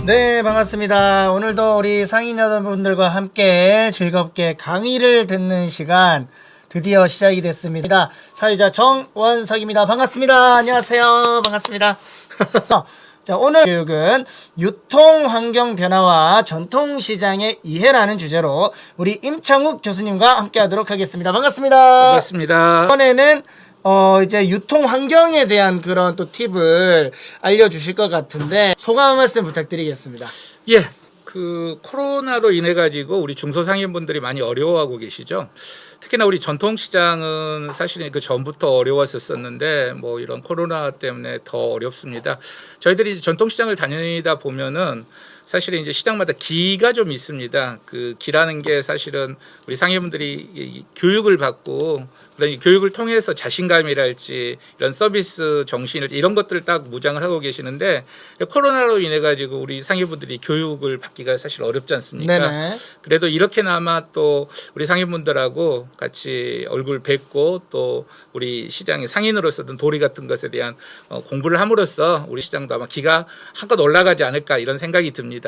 네, 반갑습니다. 오늘도 우리 상인 여러분들과 함께 즐겁게 강의를 듣는 시간 드디어 시작이 됐습니다. 사회자 정원석입니다. 반갑습니다. 안녕하세요. 반갑습니다. 자, 오늘 교육은 유통환경 변화와 전통시장의 이해라는 주제로 우리 임창욱 교수님과 함께 하도록 하겠습니다. 반갑습니다. 반갑습니다. 이번에는 이제 유통 환경에 대한 그런 또 팁을 알려주실 것 같은데 소감 한 말씀 부탁드리겠습니다. 예, 그 코로나로 인해 가지고 우리 중소상인분들이 많이 어려워하고 계시죠. 특히나 우리 전통시장은 사실은 그 전부터 어려웠었는데 뭐 이런 코로나 때문에 더 어렵습니다. 저희들이 전통시장을 다니다 보면은 사실은 이제 시장마다 기가 좀 있습니다. 그 기라는 게 사실은 우리 상인분들이 교육을 받고 그런 교육을 통해서 자신감이랄지 이런 서비스 정신을 이런 것들을 딱 무장을 하고 계시는데 코로나로 인해 가지고 우리 상인분들이 교육을 받기가 사실 어렵지 않습니까? 네네. 그래도 이렇게나마 또 우리 상인분들하고 같이 얼굴 뵙고 또 우리 시장의 상인으로서든 도리 같은 것에 대한 공부를 함으로써 우리 시장도 아마 기가 한껏 올라가지 않을까 이런 생각이 듭니다.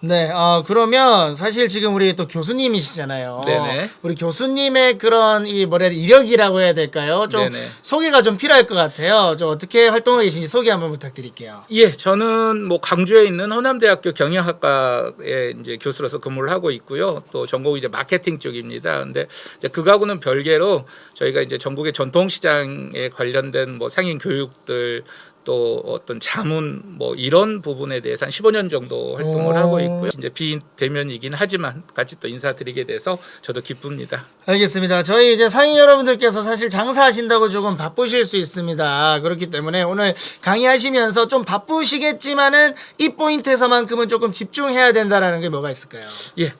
네, 그러면 사실 지금 우리 또 교수님이시잖아요. 네네. 우리 교수님의 그런 이 뭐라 해야 돼, 이력이라고 해야 될까요? 좀 네네. 소개가 좀 필요할 것 같아요. 좀 어떻게 활동하고 계신지 소개 한번 부탁드릴게요. 예, 저는 뭐 강주에 있는 허남대학교 경영학과에 이제 교수로서 근무를 하고 있고요. 또 전공이 이제 마케팅 쪽입니다. 근데 이제 그거하고는 별개로 저희가 이제 전국의 전통시장에 관련된 뭐 상인 교육들 또 어떤 자문 뭐 이런 부분에 대해서 한 15년 정도 활동을 하고 있고요. 이제 비대면이긴 하지만 같이 또 인사드리게 돼서 저도 기쁩니다. 알겠습니다. 저희 이제 상인 여러분들께서 사실 장사하신다고 조금 바쁘실 수 있습니다. 그렇기 때문에 오늘 강의하시면서 좀 바쁘시겠지만은 이 포인트에서만큼은 조금 집중해야 된다라는 게 뭐가 있을까요? 예,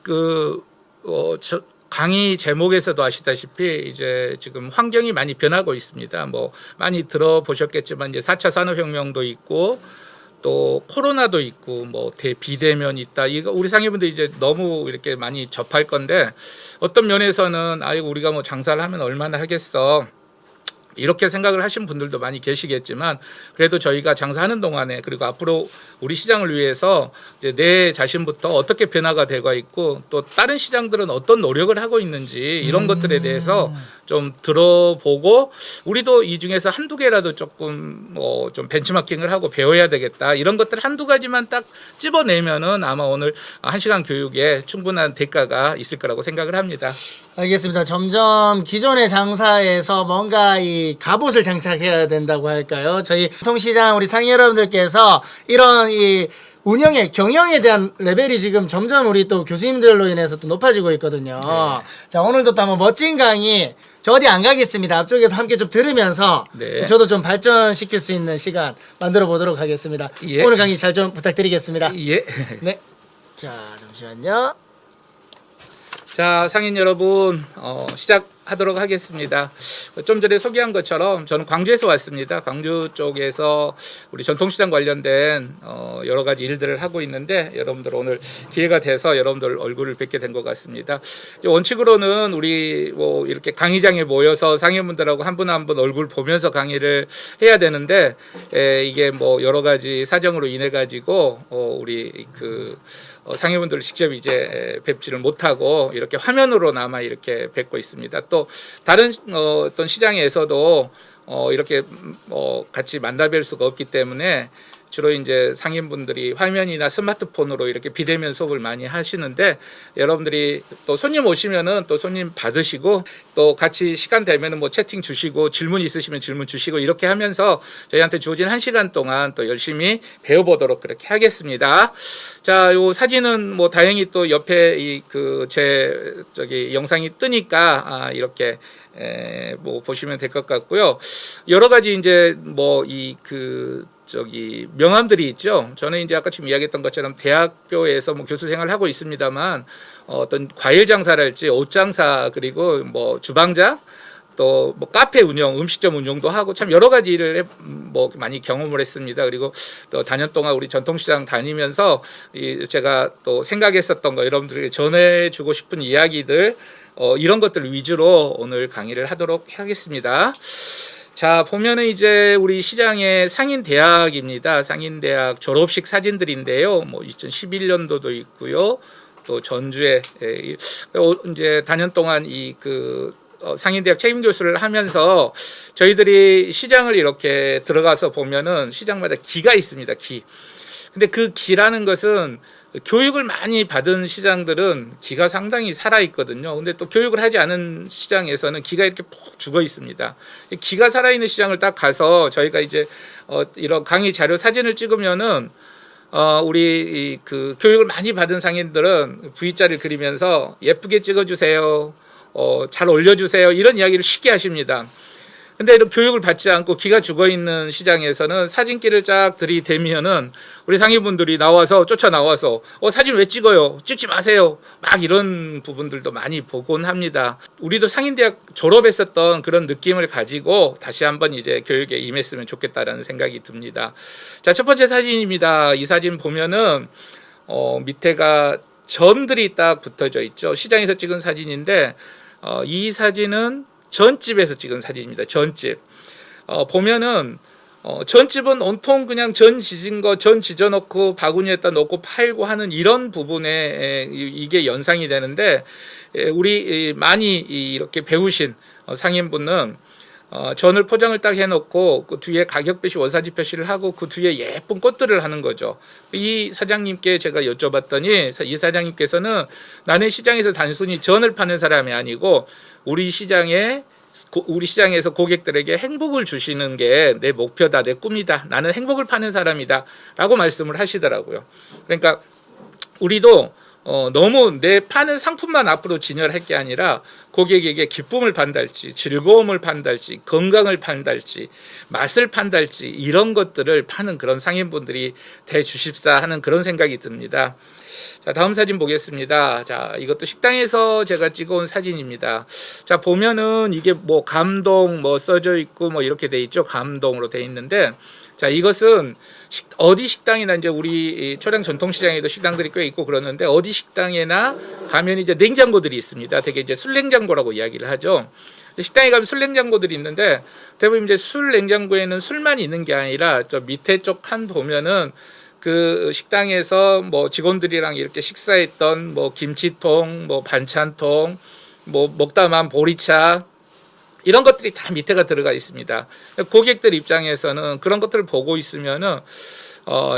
강의 제목에서도 아시다시피 이제 지금 환경이 많이 변하고 있습니다. 뭐 많이 들어보셨겠지만 이제 4차 산업혁명도 있고 또 코로나도 있고 뭐 비대면 있다. 이거 우리 상인분들 이제 너무 이렇게 많이 접할 건데 어떤 면에서는 아이고 우리가 뭐 장사를 하면 얼마나 하겠어. 이렇게 생각을 하신 분들도 많이 계시겠지만 그래도 저희가 장사하는 동안에 그리고 앞으로 우리 시장을 위해서 이제 내 자신부터 어떻게 변화가 되고 있고 또 다른 시장들은 어떤 노력을 하고 있는지 이런 것들에 대해서 좀 들어보고 우리도 이 중에서 한두 개라도 조금 뭐 좀 벤치마킹을 하고 배워야 되겠다 이런 것들 한두 가지만 딱 집어내면은 아마 오늘 1시간 교육에 충분한 대가가 있을 거라고 생각을 합니다. 알겠습니다. 점점 기존의 장사에서 뭔가 이 갑옷을 장착해야 된다고 할까요? 저희 통시장 우리 상인 여러분들께서 이런 이 운영의 경영에 대한 레벨이 지금 점점 우리 또 교수님들로 인해서 또 높아지고 있거든요. 네. 자, 오늘도 또 한번 멋진 강의 저 어디 안 가겠습니다. 앞쪽에서 함께 좀 들으면서 네. 저도 좀 발전시킬 수 있는 시간 만들어 보도록 하겠습니다. 예. 오늘 강의 잘 좀 부탁드리겠습니다. 예. 네. 자, 잠시만요. 자, 상인 여러분, 시작하도록 하겠습니다. 좀 전에 소개한 것처럼 저는 광주에서 왔습니다. 광주 쪽에서 우리 전통시장 관련된 여러 가지 일들을 하고 있는데 여러분들 오늘 기회가 돼서 여러분들 얼굴을 뵙게 된 것 같습니다. 원칙으로는 우리 뭐 이렇게 강의장에 모여서 상인분들하고 한 분 한 분 얼굴 보면서 강의를 해야 되는데 이게 뭐 여러 가지 사정으로 인해 가지고 우리 상인분들을 직접 이제 뵙지를 못하고 이렇게 화면으로나마 이렇게 뵙고 있습니다. 또 다른 어떤 시장에서도 이렇게 같이 만나뵐 수가 없기 때문에 주로 이제 상인분들이 화면이나 스마트폰으로 이렇게 비대면 수업을 많이 하시는데 여러분들이 또 손님 오시면은 또 손님 받으시고 또 같이 시간 되면은 뭐 채팅 주시고 질문 있으시면 질문 주시고 이렇게 하면서 저희한테 주어진 1시간 동안 또 열심히 배워보도록 그렇게 하겠습니다. 자, 요 사진은 뭐 다행히 또 옆에 제 영상이 뜨니까 이렇게 뭐 보시면 될 것 같고요. 여러 가지 이제 뭐 명함들이 있죠. 저는 이제 아까 지금 이야기했던 것처럼 대학교에서 뭐 교수 생활을 하고 있습니다만 어떤 과일 장사랄지 옷 장사 그리고 뭐 주방장 또 뭐 카페 운영, 음식점 운영도 하고 참 여러 가지 일을 뭐 많이 경험을 했습니다. 그리고 또 4년 동안 우리 전통시장 다니면서 제가 또 생각했었던 거 여러분들에게 전해주고 싶은 이야기들 이런 것들 위주로 오늘 강의를 하도록 하겠습니다. 자, 보면은 이제 우리 시장의 상인대학입니다. 상인대학 졸업식 사진들인데요. 뭐 2011년도도 있고요. 또 전주에 이제 단연 동안 상인대학 책임 교수를 하면서 저희들이 시장을 이렇게 들어가서 보면은 시장마다 기가 있습니다. 기. 근데 그 기라는 것은 교육을 많이 받은 시장들은 기가 상당히 살아 있거든요. 근데 또 교육을 하지 않은 시장에서는 기가 이렇게 푹 죽어 있습니다. 기가 살아 있는 시장을 딱 가서 저희가 이제 이런 강의 자료 사진을 찍으면은 우리 그 교육을 많이 받은 상인들은 V자를 그리면서 예쁘게 찍어주세요. 잘 올려주세요. 이런 이야기를 쉽게 하십니다. 근데 이런 교육을 받지 않고 기가 죽어 있는 시장에서는 사진기를 쫙 들이대면은 우리 상인분들이 나와서 쫓아 나와서 사진 왜 찍어요? 찍지 마세요. 막 이런 부분들도 많이 보곤 합니다. 우리도 상인대학 졸업했었던 그런 느낌을 가지고 다시 한번 이제 교육에 임했으면 좋겠다라는 생각이 듭니다. 자, 첫 번째 사진입니다. 이 사진 보면은 밑에가 전들이 딱 붙어져 있죠. 시장에서 찍은 사진인데 이 사진은 전집에서 찍은 사진입니다. 전집. 보면은 전집은 온통 그냥 전 지진 거 전 지져놓고 바구니에다 넣고 팔고 하는 이런 부분에 이게 연상이 되는데 우리 많이 이렇게 배우신 상인분은 전을 포장을 딱 해놓고 그 뒤에 가격 표시 원사지 표시를 하고 그 뒤에 예쁜 꽃들을 하는 거죠. 이 사장님께 제가 여쭤봤더니 이 사장님께서는 나는 시장에서 단순히 전을 파는 사람이 아니고 우리 시장에서 고객들에게 행복을 주시는 게 내 목표다, 내 꿈이다. 나는 행복을 파는 사람이다라고 말씀을 하시더라고요. 그러니까 우리도 너무 내 파는 상품만 앞으로 진열할 게 아니라 고객에게 기쁨을 판달지, 즐거움을 판달지, 건강을 판달지, 맛을 판달지 이런 것들을 파는 그런 상인분들이 돼 주십사 하는 그런 생각이 듭니다. 자, 다음 사진 보겠습니다. 자, 이것도 식당에서 제가 찍어온 사진입니다. 자, 보면은 이게 뭐 감동 뭐 써져 있고 뭐 이렇게 돼 있죠. 감동으로 돼 있는데 자, 이것은 어디 식당이나 이제 우리 초량 전통시장에도 식당들이 꽤 있고 그러는데 어디 식당에나 가면 이제 냉장고들이 있습니다. 되게 이제 술냉장고라고 이야기를 하죠. 식당에 가면 술냉장고들이 있는데 대부분 이제 술냉장고에는 술만 있는 게 아니라 저 밑에 쪽 칸 보면은 그 식당에서 뭐 직원들이랑 이렇게 식사했던 뭐 김치통, 뭐 반찬통, 뭐 먹다만 보리차 이런 것들이 다 밑에가 들어가 있습니다. 고객들 입장에서는 그런 것들을 보고 있으면은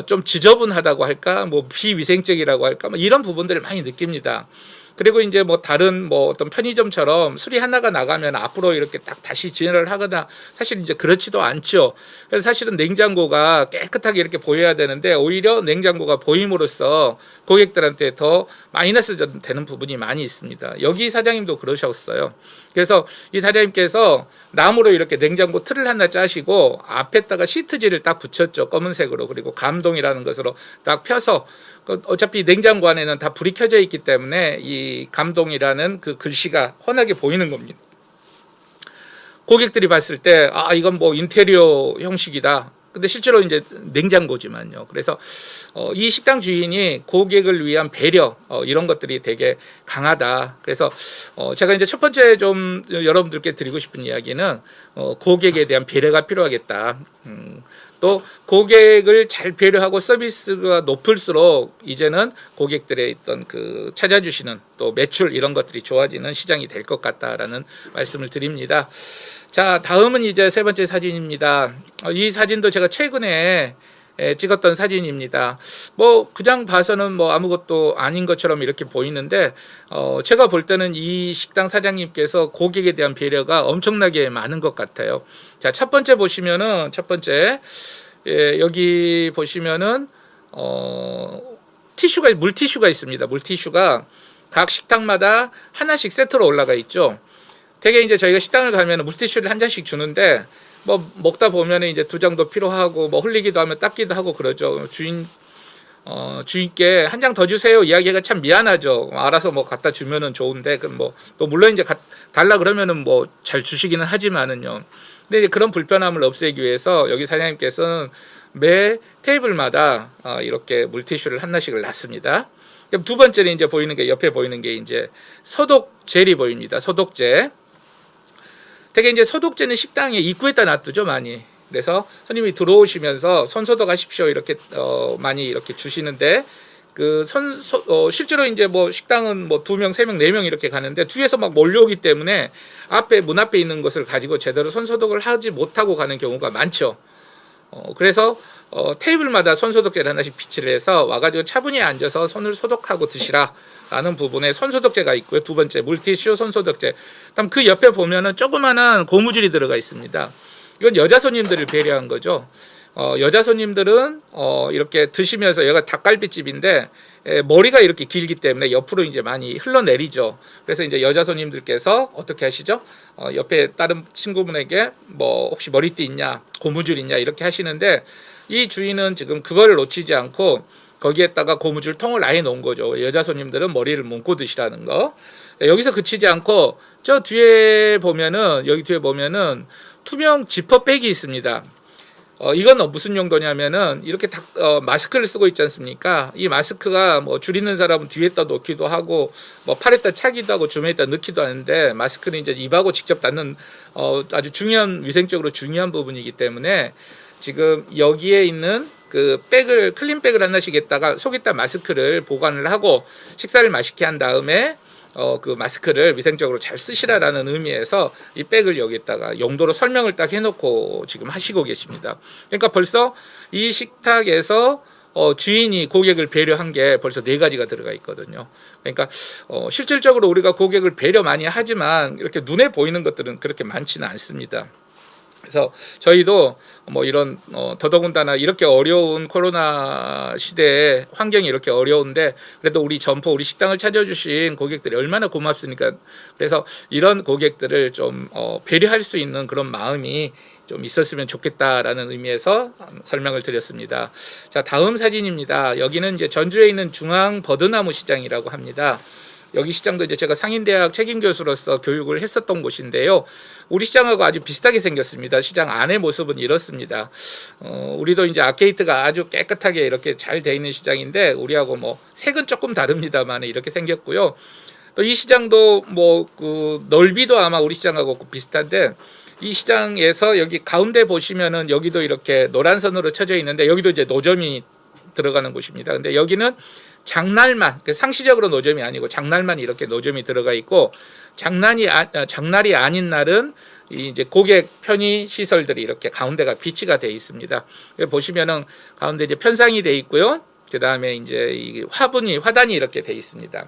좀 지저분하다고 할까, 뭐 비위생적이라고 할까, 뭐 이런 부분들을 많이 느낍니다. 그리고 이제 뭐 다른 뭐 어떤 편의점처럼 술이 하나가 나가면 앞으로 이렇게 딱 다시 진열을 하거나 사실 이제 그렇지도 않죠. 그래서 사실은 냉장고가 깨끗하게 이렇게 보여야 되는데 오히려 냉장고가 보임으로써 고객들한테 더 마이너스 되는 부분이 많이 있습니다. 여기 사장님도 그러셨어요. 그래서 이 사장님께서 나무로 이렇게 냉장고 틀을 하나 짜시고 앞에다가 시트지를 딱 붙였죠. 검은색으로. 그리고 감동이라는 것으로 딱 펴서 어차피 냉장고 안에는 다 불이 켜져 있기 때문에 이 감동이라는 그 글씨가 환하게 보이는 겁니다. 고객들이 봤을 때 이건 뭐 인테리어 형식이다. 근데 실제로 이제 냉장고지만요. 그래서 이 식당 주인이 고객을 위한 배려 이런 것들이 되게 강하다. 그래서 제가 이제 첫 번째 좀 여러분들께 드리고 싶은 이야기는 고객에 대한 배려가 필요하겠다. 또 고객을 잘 배려하고 서비스가 높을수록 이제는 고객들의 있던 그 찾아주시는 또 매출 이런 것들이 좋아지는 시장이 될 것 같다라는 말씀을 드립니다. 자, 다음은 이제 세 번째 사진입니다. 이 사진도 제가 최근에 찍었던 사진입니다. 뭐 그냥 봐서는 뭐 아무것도 아닌 것처럼 이렇게 보이는데 제가 볼 때는 이 식당 사장님께서 고객에 대한 배려가 엄청나게 많은 것 같아요. 자, 첫 번째 보시면은 여기 보시면은 물티슈가 있습니다. 물티슈가 각 식당마다 하나씩 세트로 올라가 있죠. 되게 이제 저희가 식당을 가면 물티슈를 한 장씩 주는데 뭐 먹다 보면 이제 두 장도 필요하고 뭐 흘리기도 하면 닦기도 하고 그러죠. 주인께 한 장 더 주세요 이야기가 참 미안하죠. 알아서 뭐 갖다 주면은 좋은데 그럼 뭐 또 물론 이제 달라 그러면은 뭐 잘 주시기는 하지만은요. 근데 이제 그런 불편함을 없애기 위해서 여기 사장님께서는 매 테이블마다 이렇게 물티슈를 하나씩을 놨습니다. 그럼 두 번째는 이제 보이는 게 옆에 보이는 게 이제 소독 젤이 보입니다. 소독제. 되게 이제 소독제는 식당에 입구에다 놔두죠 많이. 그래서 손님이 들어오시면서 손 소독하십시오 이렇게 많이 이렇게 주시는데 실제로 이제 뭐 식당은 뭐 2명, 3명, 4명 이렇게 가는데 뒤에서 막 몰려오기 때문에 문 앞에 있는 것을 가지고 제대로 손 소독을 하지 못하고 가는 경우가 많죠. 그래서 테이블마다 손 소독제를 하나씩 비치를 해서 와가지고 차분히 앉아서 손을 소독하고 드시라라는 부분에 손 소독제가 있고요. 두 번째 물티슈 손 소독제. 그다음 그 옆에 보면은 조그마한 고무줄이 들어가 있습니다. 이건 여자 손님들을 배려한 거죠. 여자 손님들은 이렇게 드시면서 여기가 닭갈비집인데 머리가 이렇게 길기 때문에 옆으로 이제 많이 흘러내리죠. 그래서 이제 여자 손님들께서 어떻게 하시죠? 옆에 다른 친구분에게 뭐 혹시 머리띠 있냐, 고무줄 있냐 이렇게 하시는데 이 주인은 지금 그거를 놓치지 않고 거기에다가 고무줄 통을 아예 놓은 거죠. 여자 손님들은 머리를 묶고 드시라는 거. 여기서 그치지 않고 저 뒤에 보면은 여기 뒤에 보면은 투명 지퍼백이 있습니다. 이건 무슨 용도냐면은 이렇게 마스크를 쓰고 있지 않습니까? 이 마스크가 뭐 줄이는 사람은 뒤에다 놓기도 하고 뭐 팔에다 차기도 하고 주머니에다 넣기도 하는데 마스크는 이제 입하고 직접 닿는 아주 중요한 위생적으로 중요한 부분이기 때문에 지금 여기에 있는 그 백을 클린백을 하나씩 했다가 속에다 마스크를 보관을 하고 식사를 맛있게 한 다음에 그 마스크를 위생적으로 잘 쓰시라라는 의미에서 이 백을 여기다가 용도로 설명을 딱 해놓고 지금 하시고 계십니다. 그러니까 벌써 이 식탁에서 주인이 고객을 배려한 게 벌써 4가지가 들어가 있거든요. 그러니까 실질적으로 우리가 고객을 배려 많이 하지만 이렇게 눈에 보이는 것들은 그렇게 많지는 않습니다. 그래서 저희도 뭐 이런 더더군다나 이렇게 어려운 코로나 시대에 환경이 이렇게 어려운데 그래도 우리 점포 우리 식당을 찾아주신 고객들이 얼마나 고맙습니까. 그래서 이런 고객들을 좀 배려할 수 있는 그런 마음이 좀 있었으면 좋겠다라는 의미에서 설명을 드렸습니다. 자, 다음 사진입니다. 여기는 이제 전주에 있는 중앙 버드나무 시장이라고 합니다. 여기 시장도 이제 제가 상인대학 책임 교수로서 교육을 했었던 곳인데요. 우리 시장하고 아주 비슷하게 생겼습니다. 시장 안의 모습은 이렇습니다. 우리도 이제 아케이트가 아주 깨끗하게 이렇게 잘 돼 있는 시장인데 우리하고 뭐 색은 조금 다릅니다만 이렇게 생겼고요. 또 이 시장도 뭐 그 넓이도 아마 우리 시장하고 비슷한데 이 시장에서 여기 가운데 보시면은 여기도 이렇게 노란 선으로 쳐져 있는데 여기도 이제 노점이 들어가는 곳입니다. 근데 여기는 장날만 상시적으로 노점이 아니고 장날만 이렇게 노점이 들어가 있고 장날이 아닌 날은 이제 고객 편의 시설들이 이렇게 가운데가 비치가 되어 있습니다. 보시면은 가운데 이제 편상이 되어 있고요. 그 다음에 이제 이 화단이 이렇게 되어 있습니다.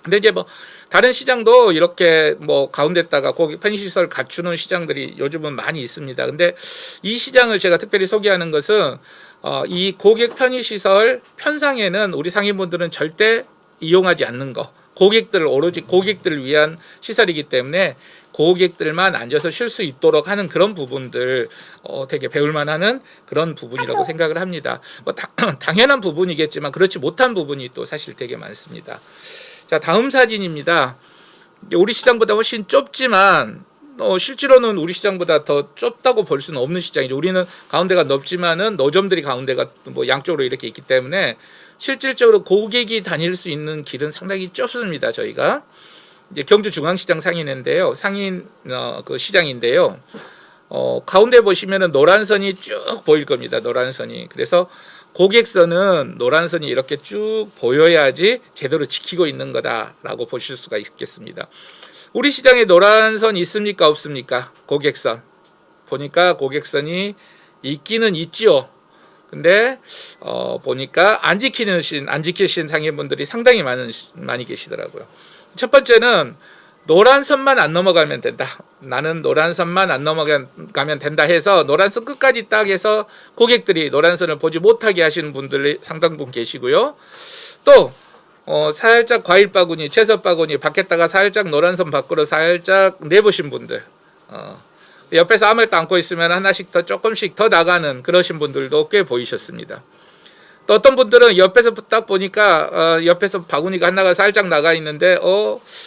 근데 이제 뭐 다른 시장도 이렇게 뭐 가운데다가 고객 편의시설 갖추는 시장들이 요즘은 많이 있습니다. 근데 이 시장을 제가 특별히 소개하는 것은 이 고객 편의시설 편상에는 우리 상인분들은 절대 이용하지 않는 거. 오로지 고객들을 위한 시설이기 때문에 고객들만 앉아서 쉴 수 있도록 하는 그런 부분들 되게 배울만 하는 그런 부분이라고 생각을 합니다. 뭐 당연한 부분이겠지만 그렇지 못한 부분이 또 사실 되게 많습니다. 자, 다음 사진입니다. 우리 시장보다 훨씬 좁지만 실제로는 우리 시장보다 더 좁다고 볼 수는 없는 시장이죠. 우리는 가운데가 넓지만은 노점들이 가운데가 뭐 양쪽으로 이렇게 있기 때문에 실질적으로 고객이 다닐 수 있는 길은 상당히 좁습니다. 저희가 이제 경주 중앙시장 상인인데요, 그 시장인데요. 가운데 보시면은 노란 선이 쭉 보일 겁니다. 노란 선이. 그래서 고객선은 노란 선이 이렇게 쭉 보여야지 제대로 지키고 있는 거다라고 보실 수가 있겠습니다. 우리 시장에 노란 선 있습니까 없습니까? 고객선 보니까 고객선이 있기는 있지요. 근데 보니까 안 지키신 상인분들이 상당히 많이 계시더라고요. 첫 번째는 노란 선만 안 넘어가면 된다. 나는 노란 선만 안 넘어가면 된다 해서 노란 선 끝까지 딱 해서 고객들이 노란 선을 보지 못하게 하시는 분들이 상당분 계시고요. 또 살짝 과일 바구니, 채소 바구니 밖에다가 살짝 노란 선 밖으로 살짝 내보신 분들, 옆에서 아무 말도 안고 있으면 하나씩 더 조금씩 더 나가는 그러신 분들도 꽤 보이셨습니다. 또 어떤 분들은 옆에서 딱 보니까 옆에서 바구니가 하나가 살짝 나가 있는데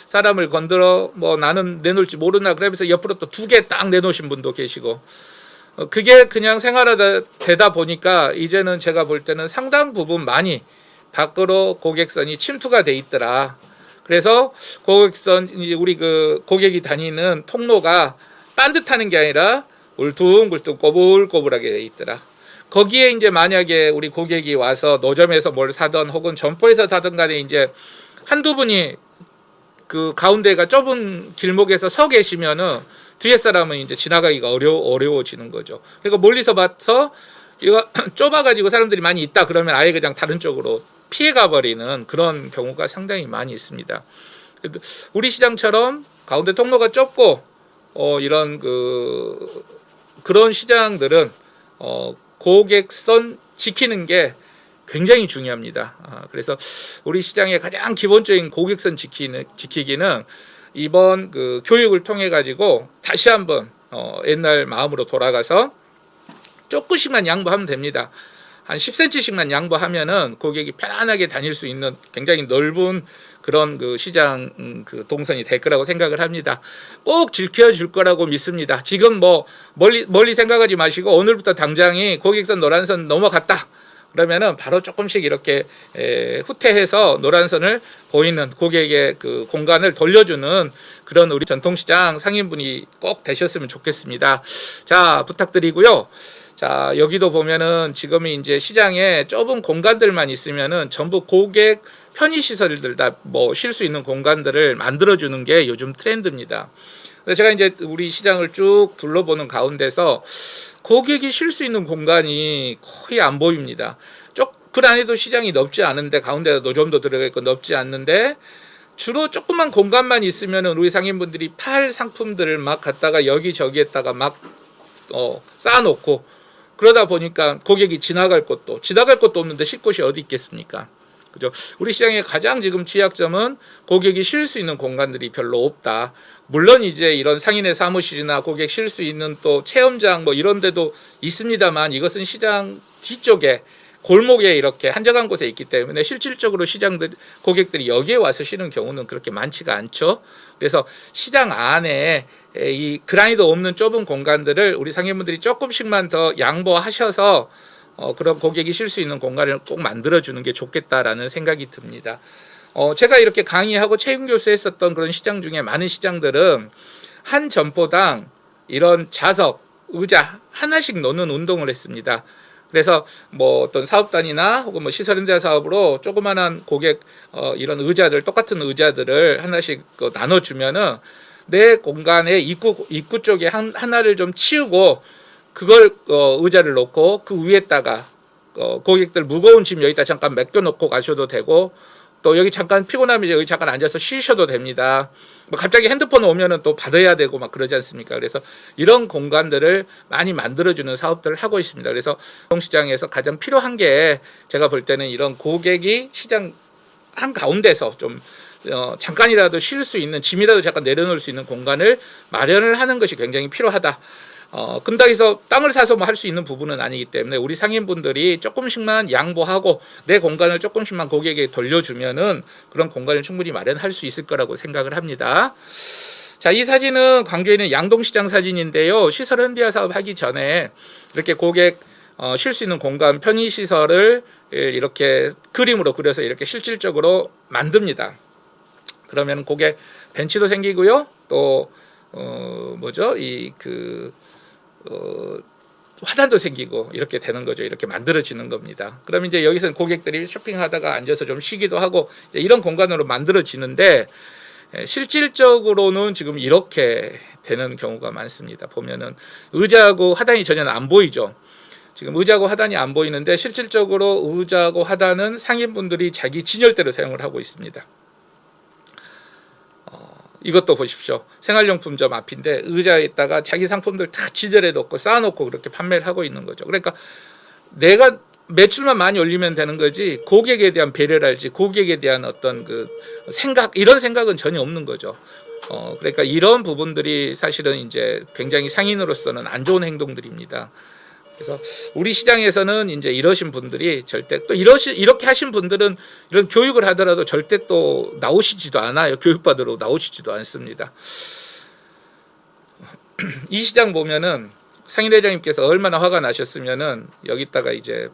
사람을 건드려 뭐 나는 내놓을지 모르나 그러면서 옆으로 또 2개 딱 내놓으신 분도 계시고, 그게 그냥 생활하다 되다 보니까 이제는 제가 볼 때는 상당 부분 많이 밖으로 고객선이 침투가 돼 있더라. 그래서 고객선 우리 그 고객이 다니는 통로가 반듯하는 게 아니라 울퉁불퉁 꼬불꼬불하게 돼 있더라. 거기에 이제 만약에 우리 고객이 와서 노점에서 뭘 사던 혹은 점포에서 사던 간에 이제 한두 분이 그 가운데가 좁은 길목에서 서 계시면은 뒤에 사람은 이제 지나가기가 어려워지는 거죠. 그러니까 멀리서 봐서 이거 좁아가지고 사람들이 많이 있다 그러면 아예 그냥 다른 쪽으로 피해가 버리는 그런 경우가 상당히 많이 있습니다. 우리 시장처럼 가운데 통로가 좁고 이런 그런 시장들은 고객선 지키는 게 굉장히 중요합니다. 그래서 우리 시장의 가장 기본적인 고객선 지키기는 이번 그 교육을 통해 가지고 다시 한번 옛날 마음으로 돌아가서 조금씩만 양보하면 됩니다. 한 10cm씩만 양보하면은 고객이 편안하게 다닐 수 있는 굉장히 넓은 그런 그 시장 그 동선이 될 거라고 생각을 합니다. 꼭 지켜줄 거라고 믿습니다. 지금 뭐 멀리 생각하지 마시고 오늘부터 당장이 고객선 노란선 넘어갔다. 그러면은 바로 조금씩 이렇게 후퇴해서 노란선을 보이는 고객의 그 공간을 돌려주는 그런 우리 전통시장 상인분이 꼭 되셨으면 좋겠습니다. 자, 부탁드리고요. 자, 여기도 보면은 지금이 이제 시장에 좁은 공간들만 있으면은 전부 고객 편의시설들 다 뭐 쉴 수 있는 공간들을 만들어주는 게 요즘 트렌드입니다. 제가 이제 우리 시장을 쭉 둘러보는 가운데서 고객이 쉴 수 있는 공간이 거의 안 보입니다. 그 안에도 시장이 넓지 않은데 가운데 노점도 들어가 있고 넓지 않는데 주로 조그만 공간만 있으면은 우리 상인분들이 팔 상품들을 막 갖다가 여기저기에다가 막 쌓아놓고 그러다 보니까 고객이 지나갈 곳도 없는데 쉴 곳이 어디 있겠습니까? 그죠? 우리 시장의 가장 지금 취약점은 고객이 쉴 수 있는 공간들이 별로 없다. 물론 이제 이런 상인의 사무실이나 고객 쉴 수 있는 또 체험장 뭐 이런 데도 있습니다만 이것은 시장 뒤쪽에 골목에 이렇게 한적한 곳에 있기 때문에 실질적으로 고객들이 여기에 와서 쉬는 경우는 그렇게 많지가 않죠. 그래서 시장 안에 이 그라인도 없는 좁은 공간들을 우리 상인분들이 조금씩만 더 양보하셔서 그런 고객이 쉴 수 있는 공간을 꼭 만들어주는 게 좋겠다라는 생각이 듭니다. 제가 이렇게 강의하고 체험 교수했었던 그런 시장 중에 많은 시장들은 한 점포당 이런 좌석, 의자 하나씩 놓는 운동을 했습니다. 그래서 뭐 어떤 사업단이나 혹은 뭐 시설임대 사업으로 조그만한 고객 이런 의자들 똑같은 의자들을 하나씩 나눠주면은 내 공간의 입구 쪽에 하나를 좀 치우고 그걸 의자를 놓고 그 위에다가 고객들 무거운 짐 여기다 잠깐 맡겨놓고 가셔도 되고 또 여기 잠깐 피곤하면 여기 잠깐 앉아서 쉬셔도 됩니다. 뭐 갑자기 핸드폰 오면은 또 받아야 되고 막 그러지 않습니까? 그래서 이런 공간들을 많이 만들어주는 사업들을 하고 있습니다. 그래서 시장에서 가장 필요한 게 제가 볼 때는 이런 고객이 시장 한 가운데서 좀 잠깐이라도 쉴 수 있는 짐이라도 잠깐 내려놓을 수 있는 공간을 마련을 하는 것이 굉장히 필요하다. 근다고 해서 땅을 사서 뭐 할 수 있는 부분은 아니기 때문에 우리 상인분들이 조금씩만 양보하고 내 공간을 조금씩만 고객에게 돌려주면은 그런 공간을 충분히 마련할 수 있을 거라고 생각을 합니다. 자, 이 사진은 광주에 있는 양동시장 사진인데요. 시설 현대화 사업 하기 전에 이렇게 고객 쉴 수 있는 공간 편의시설을 이렇게 그림으로 그려서 이렇게 실질적으로 만듭니다. 그러면 고객 벤치도 생기고요. 또 화단도 생기고 이렇게 되는 거죠. 이렇게 만들어지는 겁니다. 그럼 이제 여기서는 고객들이 쇼핑하다가 앉아서 좀 쉬기도 하고 이런 공간으로 만들어지는데 실질적으로는 지금 이렇게 되는 경우가 많습니다. 보면은 의자하고 하단이 전혀 안 보이죠. 지금 의자하고 하단이 안 보이는데 실질적으로 의자하고 하단은 상인분들이 자기 진열대로 사용을 하고 있습니다. 이것도 보십시오. 생활용품점 앞인데 의자에다가 자기 상품들 다 지절해 놓고 쌓아놓고 그렇게 판매를 하고 있는 거죠. 그러니까 내가 매출만 많이 올리면 되는 거지 고객에 대한 배려를 할지 고객에 대한 어떤 그 생각 이런 생각은 전혀 없는 거죠. 그러니까 이런 부분들이 사실은 이제 굉장히 상인으로서는 안 좋은 행동들입니다. 그래서 우리 시장에서는 이제 이러신 분들이 절대 또 이렇게 하신 분들은 이런 교육을 하더라도 절대 또 나오시지도 않아요. 교육받으러 나오시지도 않습니다. 이 시장 보면은 상인회장님께서 얼마나 화가 나셨으면은 여기다가 이제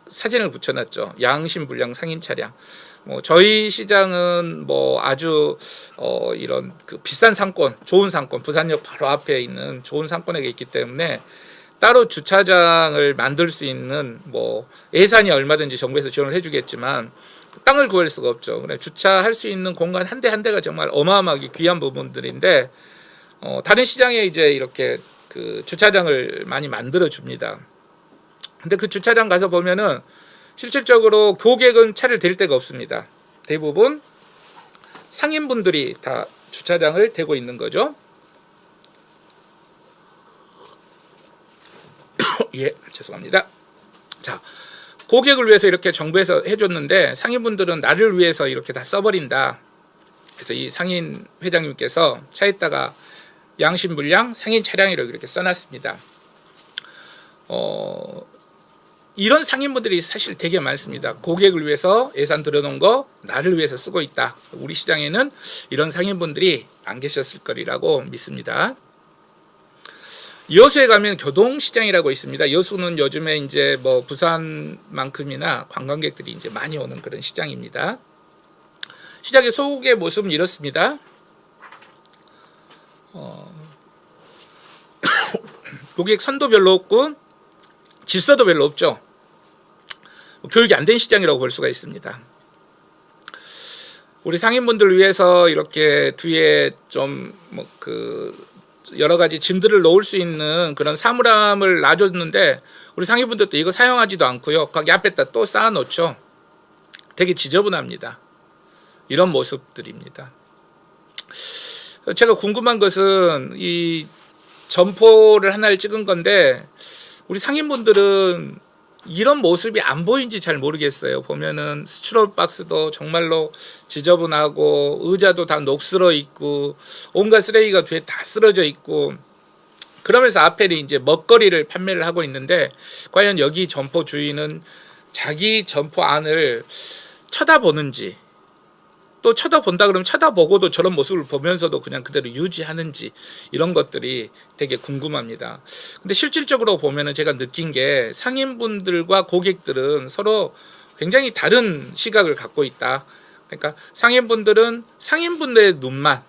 사진을 붙여놨죠. 양심불량 상인 차량. 뭐 저희 시장은 뭐 아주 이런 그 비싼 상권, 좋은 상권, 부산역 바로 앞에 있는 좋은 상권에 있기 때문에 따로 주차장을 만들 수 있는 뭐 예산이 얼마든지 정부에서 지원을 해주겠지만 땅을 구할 수가 없죠. 그래 주차할 수 있는 공간 한 대 한 대가 정말 어마어마하게 귀한 부분들인데 다른 시장에 이제 이렇게 그 주차장을 많이 만들어 줍니다. 근데 그 주차장 가서 보면은 실질적으로 고객은 차를 댈 데가 없습니다. 대부분 상인분들이 다 주차장을 대고 있는 거죠. 예, 죄송합니다. 자, 고객을 위해서 이렇게 정부에서 해줬는데 상인분들은 나를 위해서 이렇게 다 써버린다. 그래서 이 상인 회장님께서 차에다가 양심불량 상인 차량이라고 이렇게 써놨습니다. 이런 상인분들이 사실 되게 많습니다. 고객을 위해서 예산 들여놓은 거 나를 위해서 쓰고 있다. 우리 시장에는 이런 상인분들이 안 계셨을 거리라고 믿습니다. 여수에 가면 교동시장이라고 있습니다. 여수는 요즘에 이제 뭐 부산만큼이나 관광객들이 이제 많이 오는 그런 시장입니다. 시장의 속의 모습은 이렇습니다. 고객 선도 별로 없고 질서도 별로 없죠. 교육이 안 된 시장이라고 볼 수가 있습니다. 우리 상인분들을 위해서 이렇게 뒤에 좀 뭐 그 여러 가지 짐들을 놓을 수 있는 그런 사물함을 놔줬는데 우리 상인분들도 이거 사용하지도 않고요. 거기 앞에다 또 쌓아놓죠. 되게 지저분합니다. 이런 모습들입니다. 제가 궁금한 것은 이 점포를 하나를 찍은 건데 우리 상인분들은 이런 모습이 안 보이는지 잘 모르겠어요. 보면은 스트롤 박스도 정말로 지저분하고 의자도 다 녹슬어 있고 온갖 쓰레기가 뒤에 다 쓰러져 있고 그러면서 앞에는 이제 먹거리를 판매를 하고 있는데 과연 여기 점포 주인은 자기 점포 안을 쳐다보는지 또 쳐다본다 그러면 쳐다보고도 저런 모습을 보면서도 그냥 그대로 유지하는지 이런 것들이 되게 궁금합니다. 근데 실질적으로 보면은 제가 느낀 게 상인분들과 고객들은 서로 굉장히 다른 시각을 갖고 있다. 그러니까 상인분들은 상인분들의 눈만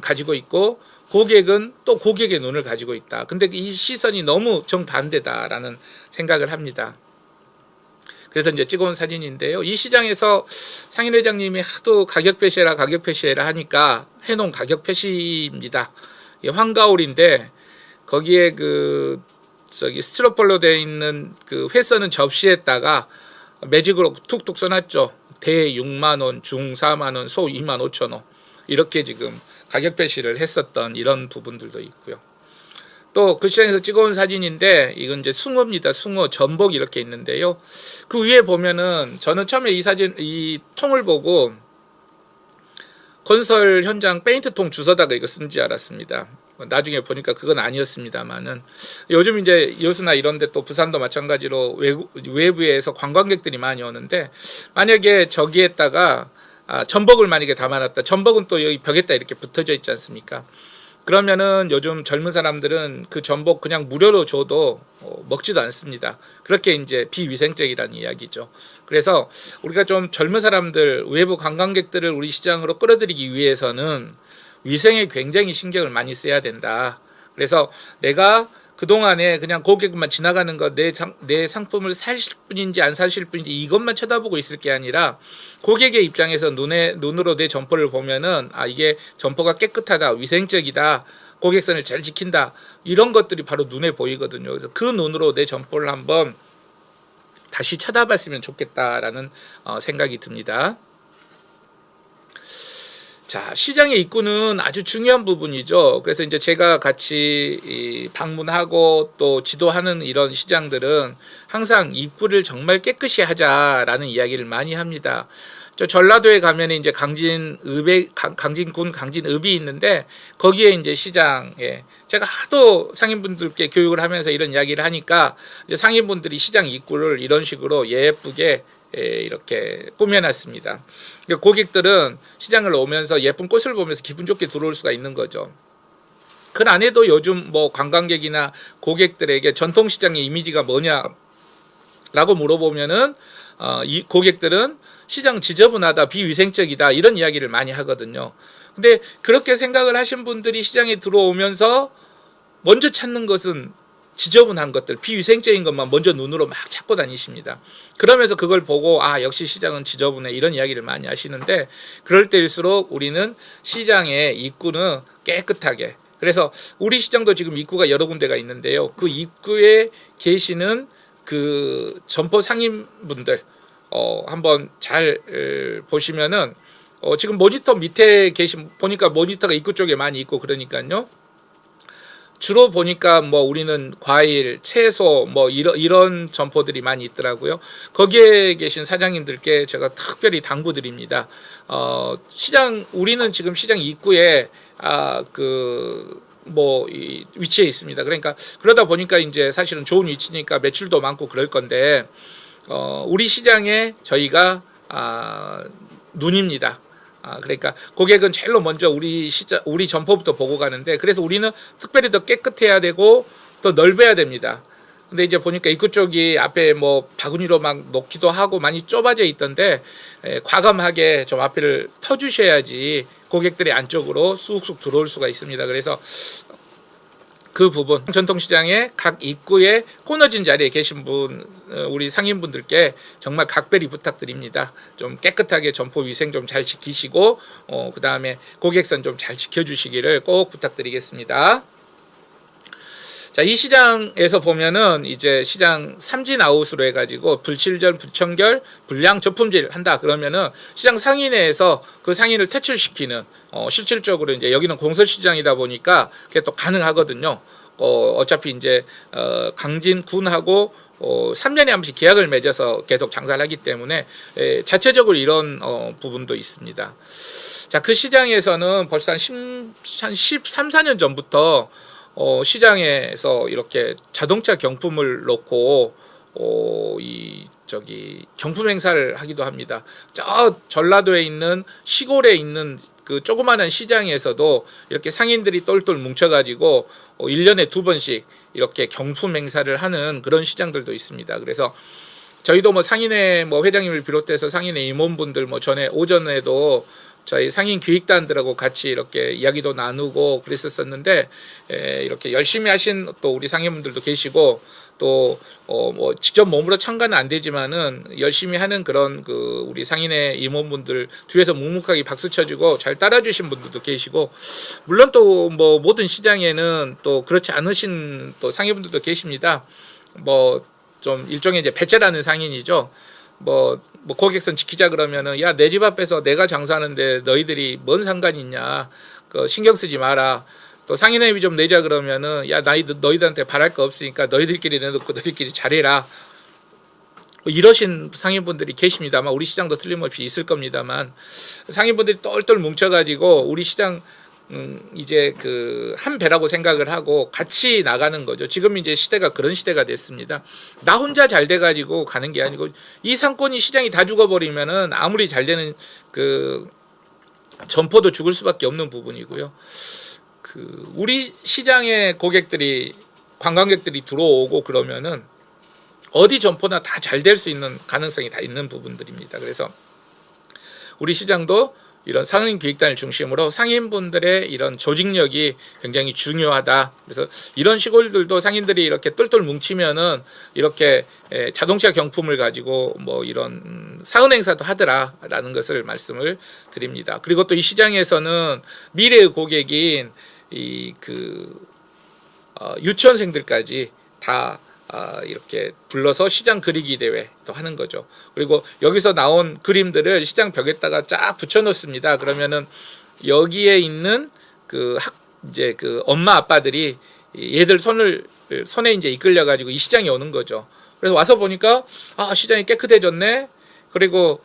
가지고 있고 고객은 또 고객의 눈을 가지고 있다. 근데 이 시선이 너무 정반대다라는 생각을 합니다. 그래서 이제 찍어온 사진인데요. 이 시장에서 상인 회장님이 하도 가격 표시해라 하니까 해놓은 가격 표시입니다. 이게 황가올인데 거기에 그 스티로폴로 되어 있는 그 회 써는 접시에다가 매직으로 툭툭 써놨죠. 대 6만 원, 중 4만 원, 소 2만 5천 원 이렇게 지금 가격 표시를 했었던 이런 부분들도 있고요. 또 그 시장에서 찍어온 사진인데 이건 이제 숭어입니다. 숭어 전복 이렇게 있는데요. 그 위에 보면은 저는 처음에 이 통을 보고 건설 현장 페인트통 주워다가 이거 쓴 줄 알았습니다. 나중에 보니까 그건 아니었습니다만은 요즘 이제 여수나 이런데 또 부산도 마찬가지로 외부에서 관광객들이 많이 오는데 만약에 저기에다가 전복을 만약에 담아놨다. 전복은 또 여기 벽에다 이렇게 붙어져 있지 않습니까? 그러면은 요즘 젊은 사람들은 그 전복 그냥 무료로 줘도 먹지도 않습니다. 그렇게 이제 비위생적이라는 이야기죠. 그래서 우리가 좀 젊은 사람들, 외부 관광객들을 우리 시장으로 끌어들이기 위해서는 위생에 굉장히 신경을 많이 써야 된다. 그래서 내가 그동안에 그냥 고객만 지나가는 거 내 상품을 사실 분인지 안 사실 분인지 이것만 쳐다보고 있을 게 아니라 고객의 입장에서 눈으로 내 점포를 보면은 이게 점포가 깨끗하다, 위생적이다, 고객선을 잘 지킨다 이런 것들이 바로 눈에 보이거든요. 그래서 그 눈으로 내 점포를 한번 다시 쳐다봤으면 좋겠다라는 생각이 듭니다. 자, 시장의 입구는 아주 중요한 부분이죠. 그래서 이제 제가 같이 방문하고 또 지도하는 이런 시장들은 항상 입구를 정말 깨끗이 하자라는 이야기를 많이 합니다. 저 전라도에 가면 이제 강진군 강진읍이 있는데 거기에 이제 시장에 제가 하도 상인분들께 교육을 하면서 이런 이야기를 하니까 이제 상인분들이 시장 입구를 이런 식으로 예쁘게 이렇게 꾸며놨습니다. 고객들은 시장을 오면서 예쁜 꽃을 보면서 기분 좋게 들어올 수가 있는 거죠. 그 안에도 요즘 뭐 관광객이나 고객들에게 전통시장의 이미지가 뭐냐 라고 물어보면은 이 고객들은 시장 지저분하다, 비위생적이다 이런 이야기를 많이 하거든요. 근데 그렇게 생각을 하신 분들이 시장에 들어오면서 먼저 찾는 것은 지저분한 것들, 비위생적인 것만 먼저 눈으로 막 찾고 다니십니다. 그러면서 그걸 보고 역시 시장은 지저분해 이런 이야기를 많이 하시는데, 그럴 때일수록 우리는 시장의 입구는 깨끗하게, 그래서 우리 시장도 지금 입구가 여러 군데가 있는데요. 그 입구에 계시는 그 점포 상인분들 한번 잘 보시면은 지금 모니터 밑에 보니까 모니터가 입구 쪽에 많이 있고 그러니까요. 주로 보니까 뭐 우리는 과일, 채소 뭐 이런 점포들이 많이 있더라고요. 거기에 계신 사장님들께 제가 특별히 당부드립니다. 우리는 지금 시장 입구에 위치에 있습니다. 그러니까 그러다 보니까 이제 사실은 좋은 위치니까 매출도 많고 그럴 건데 우리 시장에 저희가 눈입니다. 그러니까 고객은 제일로 먼저 우리 점포부터 보고 가는데, 그래서 우리는 특별히 더 깨끗해야 되고 더 넓어야 됩니다. 근데 이제 보니까 입구 쪽이 앞에 뭐 바구니로 막 놓기도 하고 많이 좁아져 있던데, 과감하게 좀 앞을 터주셔야지 고객들이 안쪽으로 쑥쑥 들어올 수가 있습니다. 그래서 그 부분, 전통시장의 각 입구에 코너진 자리에 계신 우리 상인분들께 정말 각별히 부탁드립니다. 좀 깨끗하게 점포 위생 좀 잘 지키시고 그 다음에 고객선 좀 잘 지켜주시기를 꼭 부탁드리겠습니다. 자, 이 시장에서 보면은 이제 시장 삼진 아웃으로 해가지고 불칠절, 불청결, 불량 저품질 한다 그러면은 시장 상인회에서 그 상인을 퇴출시키는 실질적으로 이제 여기는 공설시장이다 보니까 그게 또 가능하거든요. 어차피 이제 강진군하고 3년에 한 번씩 계약을 맺어서 계속 장사를 하기 때문에 자체적으로 이런 부분도 있습니다. 자, 그 시장에서는 벌써 한 13, 14년 전부터 시장에서 이렇게 자동차 경품을 놓고 경품 행사를 하기도 합니다. 저 전라도에 있는 시골에 있는 그 조그마한 시장에서도 이렇게 상인들이 똘똘 뭉쳐가지고 1년에 2번씩 이렇게 경품 행사를 하는 그런 시장들도 있습니다. 그래서 저희도 뭐 상인회 회장님을 비롯해서 상인회 임원분들 전에 오전에도 저희 상인 기획단들하고 같이 이렇게 이야기도 나누고 그랬었는데, 이렇게 열심히 하신 또 우리 상인분들도 계시고, 또 직접 몸으로 참가는 안 되지만은 열심히 하는 그런 그 우리 상인회 임원분들 뒤에서 묵묵하게 박수 쳐주고 잘 따라주신 분들도 계시고, 물론 또 모든 시장에는 또 그렇지 않으신 또 상인분들도 계십니다. 좀 일종의 이제 배째라는 상인이죠. 고객선 지키자 그러면은 야, 내 집 앞에서 내가 장사하는데 너희들이 뭔 상관이 있냐, 신경 쓰지 마라. 또 상인회비 좀 내자 그러면은 야, 너희들한테 바랄 거 없으니까 너희들끼리 내놓고 너희들끼리 잘해라. 이러신 상인분들이 계십니다. 아마 우리 시장도 틀림없이 있을 겁니다만, 상인분들이 똘똘 뭉쳐가지고 우리 시장 이제 그 한 배라고 생각을 하고 같이 나가는 거죠. 지금 이제 시대가 그런 시대가 됐습니다. 나 혼자 잘 돼가지고 가는 게 아니고 이 상권이 시장이 다 죽어버리면은 아무리 잘 되는 그 점포도 죽을 수밖에 없는 부분이고요. 우리 시장에 관광객들이 들어오고 그러면은 어디 점포나 다 잘 될 수 있는 가능성이 다 있는 부분들입니다. 그래서 우리 시장도 이런 상인 기획단을 중심으로 상인분들의 이런 조직력이 굉장히 중요하다. 그래서 이런 시골들도 상인들이 이렇게 똘똘 뭉치면은 이렇게 자동차 경품을 가지고 이런 사은 행사도 하더라라는 것을 말씀을 드립니다. 그리고 또 이 시장에서는 미래의 고객인 유치원생들까지 다 이렇게 불러서 시장 그리기 대회도 하는 거죠. 그리고 여기서 나온 그림들을 시장 벽에다가 쫙 붙여놓습니다. 그러면은 여기에 있는 이제 엄마 아빠들이 얘들 손에 이제 이끌려 가지고 이 시장에 오는 거죠. 그래서 와서 보니까 시장이 깨끗해졌네. 그리고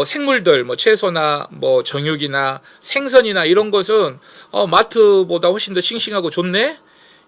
생물들 채소나 정육이나 생선이나 이런 것은 마트보다 훨씬 더 싱싱하고 좋네.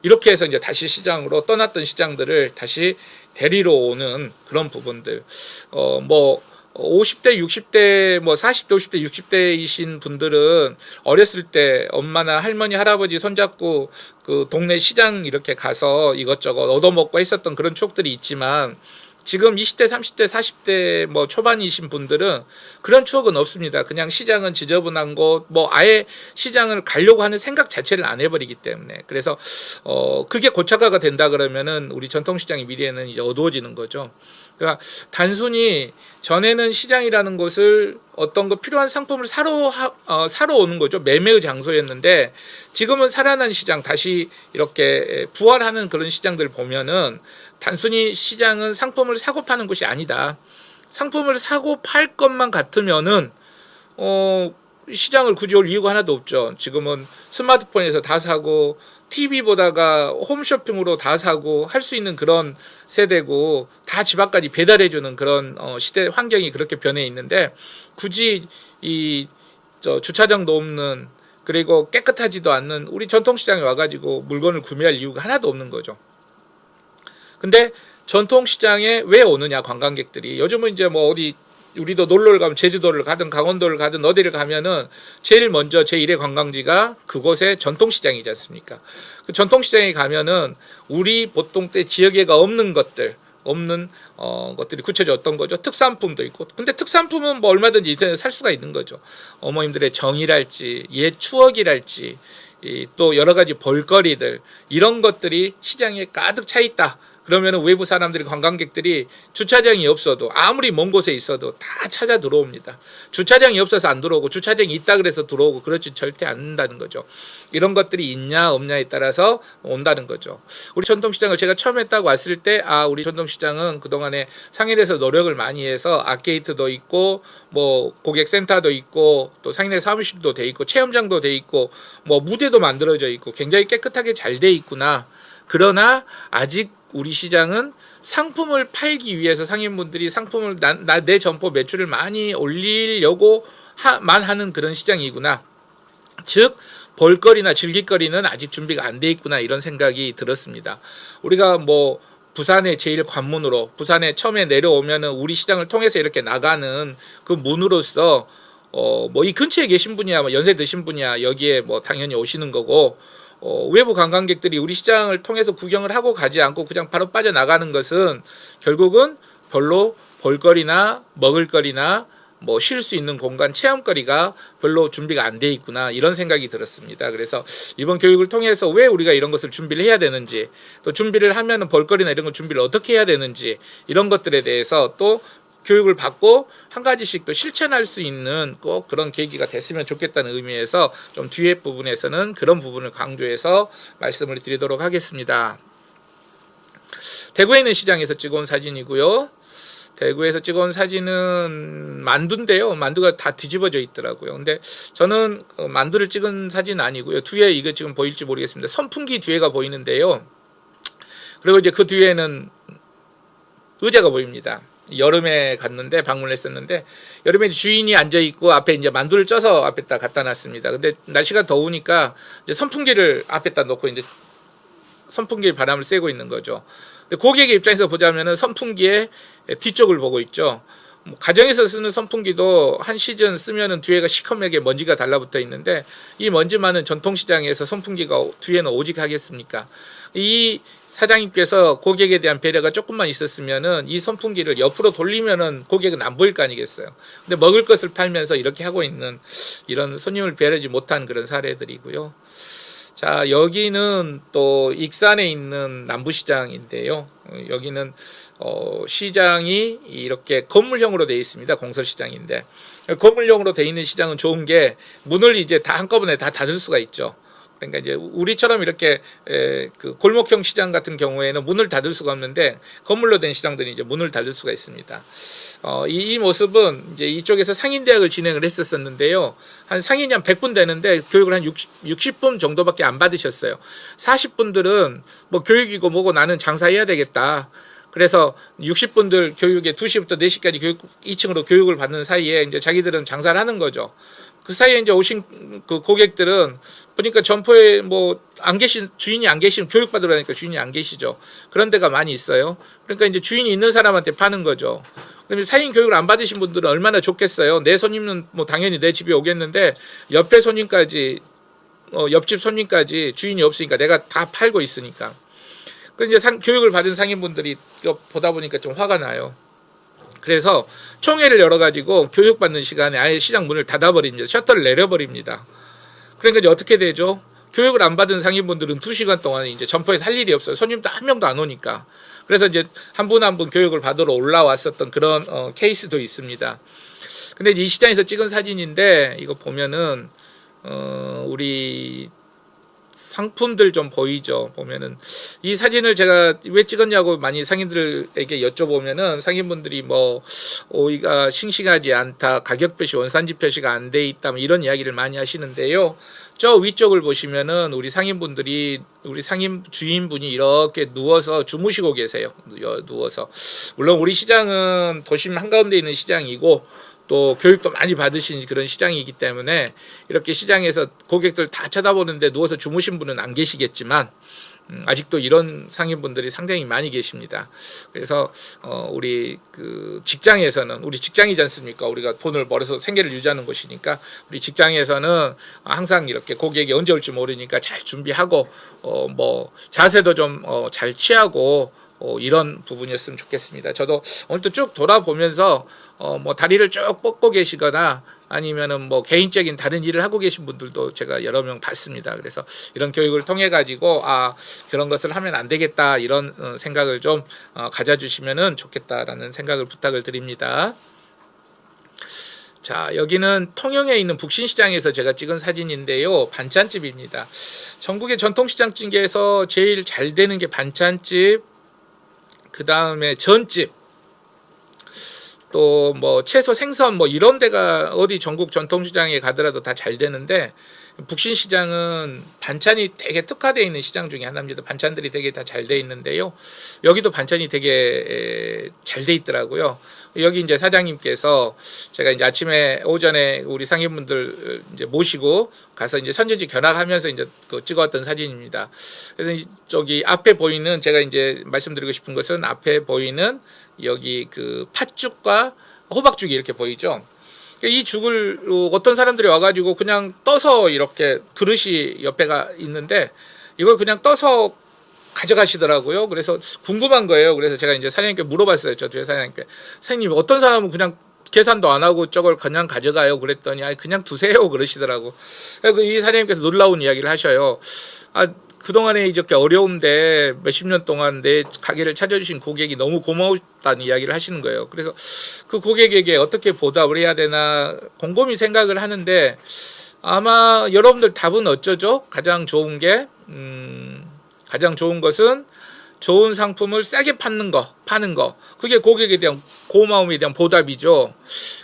이렇게 해서 이제 다시 시장으로 떠났던 시장들을 다시 데리러 오는 그런 부분들. 50대, 60대, 40대, 50대, 60대이신 분들은 어렸을 때 엄마나 할머니, 할아버지 손잡고 그 동네 시장 이렇게 가서 이것저것 얻어먹고 했었던 그런 추억들이 있지만, 지금 20대, 30대, 40대 뭐 초반이신 분들은 그런 추억은 없습니다. 그냥 시장은 지저분한 곳, 뭐 아예 시장을 가려고 하는 생각 자체를 안 해버리기 때문에. 그래서 그게 고착화가 된다 그러면은 우리 전통시장의 미래는 이제 어두워지는 거죠. 그러니까 단순히 전에는 시장이라는 곳을 어떤 거 필요한 상품을 사러 오는 거죠. 매매의 장소였는데 지금은 살아난 시장, 다시 이렇게 부활하는 그런 시장들 보면은 단순히 시장은 상품을 사고 파는 곳이 아니다. 상품을 사고 팔 것만 같으면은 시장을 굳이 올 이유가 하나도 없죠. 지금은 스마트폰에서 다 사고 TV 보다가 홈쇼핑으로 다 사고 할 수 있는 그런 세대고 다 집 앞까지 배달해주는 그런 시대 환경이 그렇게 변해 있는데 굳이 주차장도 없는 그리고 깨끗하지도 않는 우리 전통시장에 와가지고 물건을 구매할 이유가 하나도 없는 거죠. 근데 전통시장에 왜 오느냐 관광객들이. 요즘은 이제 뭐 어디 우리도 놀러를 가면 제주도를 가든 강원도를 가든 어디를 가면은 제일 먼저 제1의 관광지가 그곳의 전통시장이지 않습니까? 그 전통시장에 가면은 우리 보통 때 지역에가 없는 것들이 구체적으로 어떤 거죠? 특산품도 있고. 근데 특산품은 뭐 얼마든지 인터넷에 살 수가 있는 거죠. 어머님들의 정이랄지 옛 추억이랄지 또 여러 가지 볼거리들 이런 것들이 시장에 가득 차 있다. 그러면 외부 사람들이 관광객들이 주차장이 없어도 아무리 먼 곳에 있어도 다 찾아 들어옵니다. 주차장이 없어서 안 들어오고 주차장이 있다 그래서 들어오고 그렇지 절대 않는다는 거죠. 이런 것들이 있냐 없냐에 따라서 온다는 거죠. 우리 전통시장을 제가 처음 했다고 왔을 때 우리 전통시장은 그동안에 상인에서 노력을 많이 해서 아케이트도 있고 뭐 고객센터도 있고 또 상인의 사무실도 돼 있고 체험장도 돼 있고 뭐 무대도 만들어져 있고 굉장히 깨끗하게 잘 돼 있구나. 그러나 아직 우리 시장은 상품을 팔기 위해서 상인분들이 상품을 내 점포 매출을 많이 올리려고 만 하는 그런 시장이구나. 즉 볼거리나 즐길거리는 아직 준비가 안 돼 있구나 이런 생각이 들었습니다. 우리가 뭐 부산의 제일 관문으로 부산에 처음에 내려오면은 우리 시장을 통해서 이렇게 나가는 그 문으로서 뭐 이 근처에 계신 분이야 뭐 연세 드신 분이야 여기에 뭐 당연히 오시는 거고 외부 관광객들이 우리 시장을 통해서 구경을 하고 가지 않고 그냥 바로 빠져나가는 것은 결국은 별로 볼거리나 먹을거리나 뭐 쉴 수 있는 공간 체험거리가 별로 준비가 안 돼 있구나 이런 생각이 들었습니다. 그래서 이번 교육을 통해서 왜 우리가 이런 것을 준비를 해야 되는지 또 준비를 하면은 볼거리나 이런 걸 준비를 어떻게 해야 되는지 이런 것들에 대해서 또 교육을 받고 한 가지씩 또 실천할 수 있는 꼭 그런 계기가 됐으면 좋겠다는 의미에서 좀 뒤에 부분에서는 그런 부분을 강조해서 말씀을 드리도록 하겠습니다. 대구에 있는 시장에서 찍어온 사진이고요. 대구에서 찍어온 사진은 만두인데요. 만두가 다 뒤집어져 있더라고요. 근데 저는 만두를 찍은 사진은 아니고요. 뒤에 이거 지금 보일지 모르겠습니다. 선풍기 뒤에가 보이는데요. 그리고 이제 그 뒤에는 의자가 보입니다. 여름에 갔는데 방문을 했었는데 여름에 주인이 앉아 있고 앞에 이제 만두를 쪄서 앞에다 갖다 놨습니다. 근데 날씨가 더우니까 이제 선풍기를 앞에다 놓고 이제 선풍기의 바람을 쐬고 있는 거죠. 근데 고객의 입장에서 보자면은 선풍기의 뒤쪽을 보고 있죠. 뭐 가정에서 쓰는 선풍기도 한 시즌 쓰면은 뒤에가 시커멓게 먼지가 달라붙어 있는데 이 먼지만은 전통시장에서 선풍기가 뒤에는 오직 하겠습니까? 이 사장님께서 고객에 대한 배려가 조금만 있었으면은 이 선풍기를 옆으로 돌리면은 고객은 안 보일 거 아니겠어요. 근데 먹을 것을 팔면서 이렇게 하고 있는 이런 손님을 배려하지 못한 그런 사례들이고요. 자, 여기는 또 익산에 있는 남부시장인데요. 여기는 시장이 이렇게 건물형으로 되어 있습니다. 공설시장인데 건물형으로 되어 있는 시장은 좋은 게 문을 이제 다 한꺼번에 다 닫을 수가 있죠. 그러니까 이제 우리처럼 이렇게 그 골목형 시장 같은 경우에는 문을 닫을 수가 없는데 건물로 된 시장들이 이제 문을 닫을 수가 있습니다. 이 모습은 이제 이쪽에서 상인대학을 진행을 했었는데요. 한 상인이 한 100분 되는데 교육을 한 60분 정도밖에 안 받으셨어요. 40분들은 뭐 교육이고 뭐고 나는 장사해야 되겠다. 그래서 60분들 교육에 2시부터 4시까지 2층으로 교육을 받는 사이에 이제 자기들은 장사를 하는 거죠. 그 사이에 이제 오신 그 고객들은 보니까 점포에 뭐 안 계신 주인이 안 계시면 교육받으라니까 주인이 안 계시죠. 그런 데가 많이 있어요. 그러니까 이제 주인이 있는 사람한테 파는 거죠. 그러면 사인 교육을 안 받으신 분들은 얼마나 좋겠어요. 내 손님은 뭐 당연히 내 집에 오겠는데 옆에 손님까지 옆집 손님까지 주인이 없으니까 내가 다 팔고 있으니까. 그 이제 교육을 받은 상인분들이 이거 보다 보니까 좀 화가 나요. 그래서 총회를 열어가지고 교육받는 시간에 아예 시장 문을 닫아버립니다. 셔터를 내려버립니다. 그러니까 이제 어떻게 되죠? 교육을 안 받은 상인분들은 2시간 동안 이제 점포에서 할 일이 없어요. 손님도 한 명도 안 오니까. 그래서 이제 한 분 한 분 교육을 받으러 올라왔었던 그런 케이스도 있습니다. 근데 이 시장에서 찍은 사진인데 이거 보면은 우리 상품들 좀 보이죠. 보면은 이 사진을 제가 왜 찍었냐고 많이 상인들에게 여쭤보면은 상인분들이 뭐 오이가 싱싱하지 않다, 가격 표시, 원산지 표시가 안 돼 있다, 뭐 이런 이야기를 많이 하시는데요. 저 위쪽을 보시면은 우리 상인분들이 우리 상인 주인분이 이렇게 누워서 주무시고 계세요. 누워서. 물론 우리 시장은 도심 한가운데 있는 시장이고 또 교육도 많이 받으신 그런 시장이기 때문에 이렇게 시장에서 고객들 다 쳐다보는데 누워서 주무신 분은 안 계시겠지만 아직도 이런 상인분들이 상당히 많이 계십니다. 그래서 우리 그 직장에서는 우리 직장이지 않습니까? 우리가 돈을 벌어서 생계를 유지하는 곳이니까 우리 직장에서는 항상 이렇게 고객이 언제 올지 모르니까 잘 준비하고 뭐 자세도 좀 잘 취하고 이런 부분이었으면 좋겠습니다. 저도 오늘 또 쭉 돌아보면서 뭐 다리를 쭉 뻗고 계시거나 아니면은 뭐 개인적인 다른 일을 하고 계신 분들도 제가 여러 명 봤습니다. 그래서 이런 교육을 통해 가지고 그런 것을 하면 안 되겠다 이런 생각을 좀 가져주시면은 좋겠다라는 생각을 부탁을 드립니다. 자, 여기는 통영에 있는 북신시장에서 제가 찍은 사진인데요. 반찬집입니다. 전국의 전통시장 중에서 제일 잘 되는 게 반찬집, 그 다음에 전집, 또 뭐 채소 생선 뭐 이런 데가 어디 전국 전통시장에 가더라도 다 잘 되는데 북신시장은 반찬이 되게 특화되어 있는 시장 중에 하나입니다. 반찬들이 되게 다 잘 돼 있는데요. 여기도 반찬이 되게 잘 돼 있더라고요. 여기 이제 사장님께서 제가 이제 아침에 오전에 우리 상인분들 이제 모시고 가서 이제 선전지 견학하면서 이제 그 찍어왔던 사진입니다. 그래서 저기 앞에 보이는 제가 이제 말씀드리고 싶은 것은 앞에 보이는 여기 그 팥죽과 호박죽이 이렇게 보이죠. 이 죽을 어떤 사람들이 와가지고 그냥 떠서 이렇게 그릇이 옆에가 있는데 이걸 그냥 떠서 가져가시더라고요. 그래서 궁금한 거예요. 그래서 제가 이제 사장님께 물어봤어요. 저 뒤에 사장님께. 사장님, 어떤 사람은 그냥 계산도 안 하고 저걸 그냥 가져가요. 그랬더니 그냥 두세요. 그러시더라고. 그래서 이 사장님께서 놀라운 이야기를 하셔요. 그동안에 이렇게 어려운데 몇십 년 동안 내 가게를 찾아주신 고객이 너무 고마웠다는 이야기를 하시는 거예요. 그래서 그 고객에게 어떻게 보답을 해야 되나 곰곰이 생각을 하는데 아마 여러분들 답은 어쩌죠? 가장 좋은 것은 좋은 상품을 싸게 파는 거. 그게 고객에 대한 고마움에 대한 보답이죠.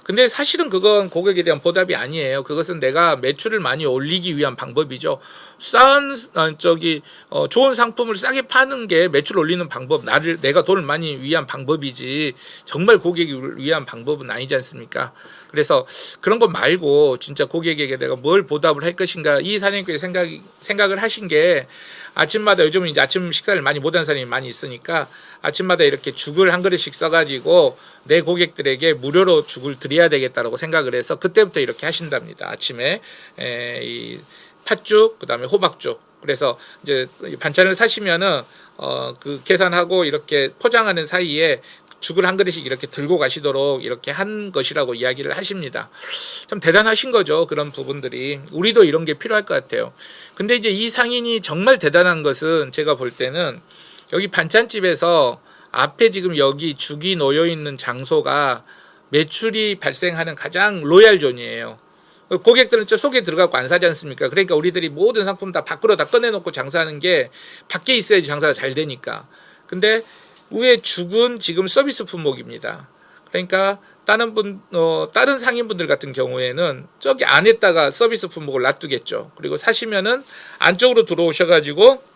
근데 사실은 그건 고객에 대한 보답이 아니에요. 그것은 내가 매출을 많이 올리기 위한 방법이죠. 좋은 상품을 싸게 파는 게 매출 올리는 방법, 내가 돈을 많이 위한 방법이지 정말 고객을 위한 방법은 아니지 않습니까? 그래서 그런 것 말고 진짜 고객에게 내가 뭘 보답을 할 것인가, 이 사장님께서 생각을 하신 게 아침마다 요즘은 이제 아침 식사를 많이 못하는 사람이 많이 있으니까 아침마다 이렇게 죽을 한 그릇씩 써가지고 내 고객들에게 무료로 죽을 드려야 되겠다라고 생각을 해서 그때부터 이렇게 하신답니다. 아침에 이 팥죽, 그다음에 호박죽. 그래서 이제 반찬을 사시면은 그 계산하고 이렇게 포장하는 사이에 죽을 한 그릇씩 이렇게 들고 가시도록 이렇게 한 것이라고 이야기를 하십니다. 참 대단하신 거죠. 그런 부분들이. 우리도 이런 게 필요할 것 같아요. 근데 이제 이 상인이 정말 대단한 것은 제가 볼 때는 여기 반찬집에서 앞에 지금 여기 죽이 놓여 있는 장소가 매출이 발생하는 가장 로얄 존이에요. 고객들은 저 속에 들어가고 안 사지 않습니까? 그러니까 우리들이 모든 상품 다 밖으로 다 꺼내놓고 장사하는 게 밖에 있어야지 장사가 잘 되니까. 근데 위에 죽은 지금 서비스 품목입니다. 그러니까 다른 상인분들 같은 경우에는 저기 안에다가 서비스 품목을 놔두겠죠. 그리고 사시면은 안쪽으로 들어오셔가지고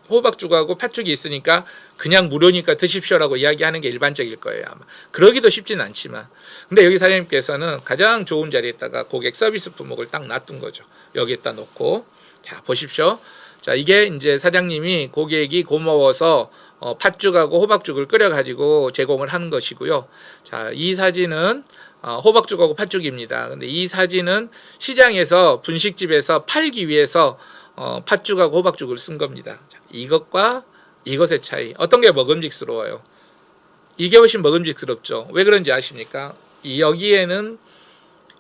호박죽하고 팥죽이 있으니까 그냥 무료니까 드십시오라고 이야기하는 게 일반적일 거예요. 아마 그러기도 쉽지는 않지만, 근데 여기 사장님께서는 가장 좋은 자리에다가 고객 서비스 품목을 딱 놔둔 거죠. 여기에다 놓고, 자 보십시오. 자, 이게 이제 사장님이 고객이 고마워서 팥죽하고 호박죽을 끓여가지고 제공을 하는 것이고요. 자, 이 사진은 호박죽하고 팥죽입니다. 근데 이 사진은 시장에서 분식집에서 팔기 위해서 팥죽하고 호박죽을 쓴 겁니다. 자, 이것과 이것의 차이. 어떤 게 먹음직스러워요? 이게 훨씬 먹음직스럽죠. 왜 그런지 아십니까? 여기에는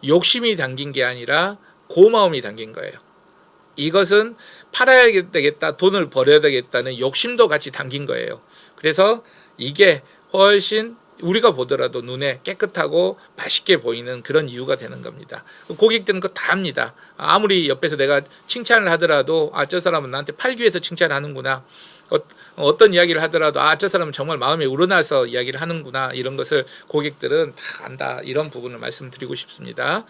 욕심이 담긴 게 아니라 고마움이 담긴 거예요. 이것은 팔아야 되겠다, 돈을 벌어야 되겠다는 욕심도 같이 담긴 거예요. 그래서 이게 훨씬 우리가 보더라도 눈에 깨끗하고 맛있게 보이는 그런 이유가 되는 겁니다. 고객들은 그거 다 압니다. 아무리 옆에서 내가 칭찬을 하더라도 저 사람은 나한테 팔기 위해서 칭찬하는구나. 어떤 이야기를 하더라도 저 사람은 정말 마음에 우러나서 이야기를 하는구나. 이런 것을 고객들은 다 안다. 이런 부분을 말씀드리고 싶습니다.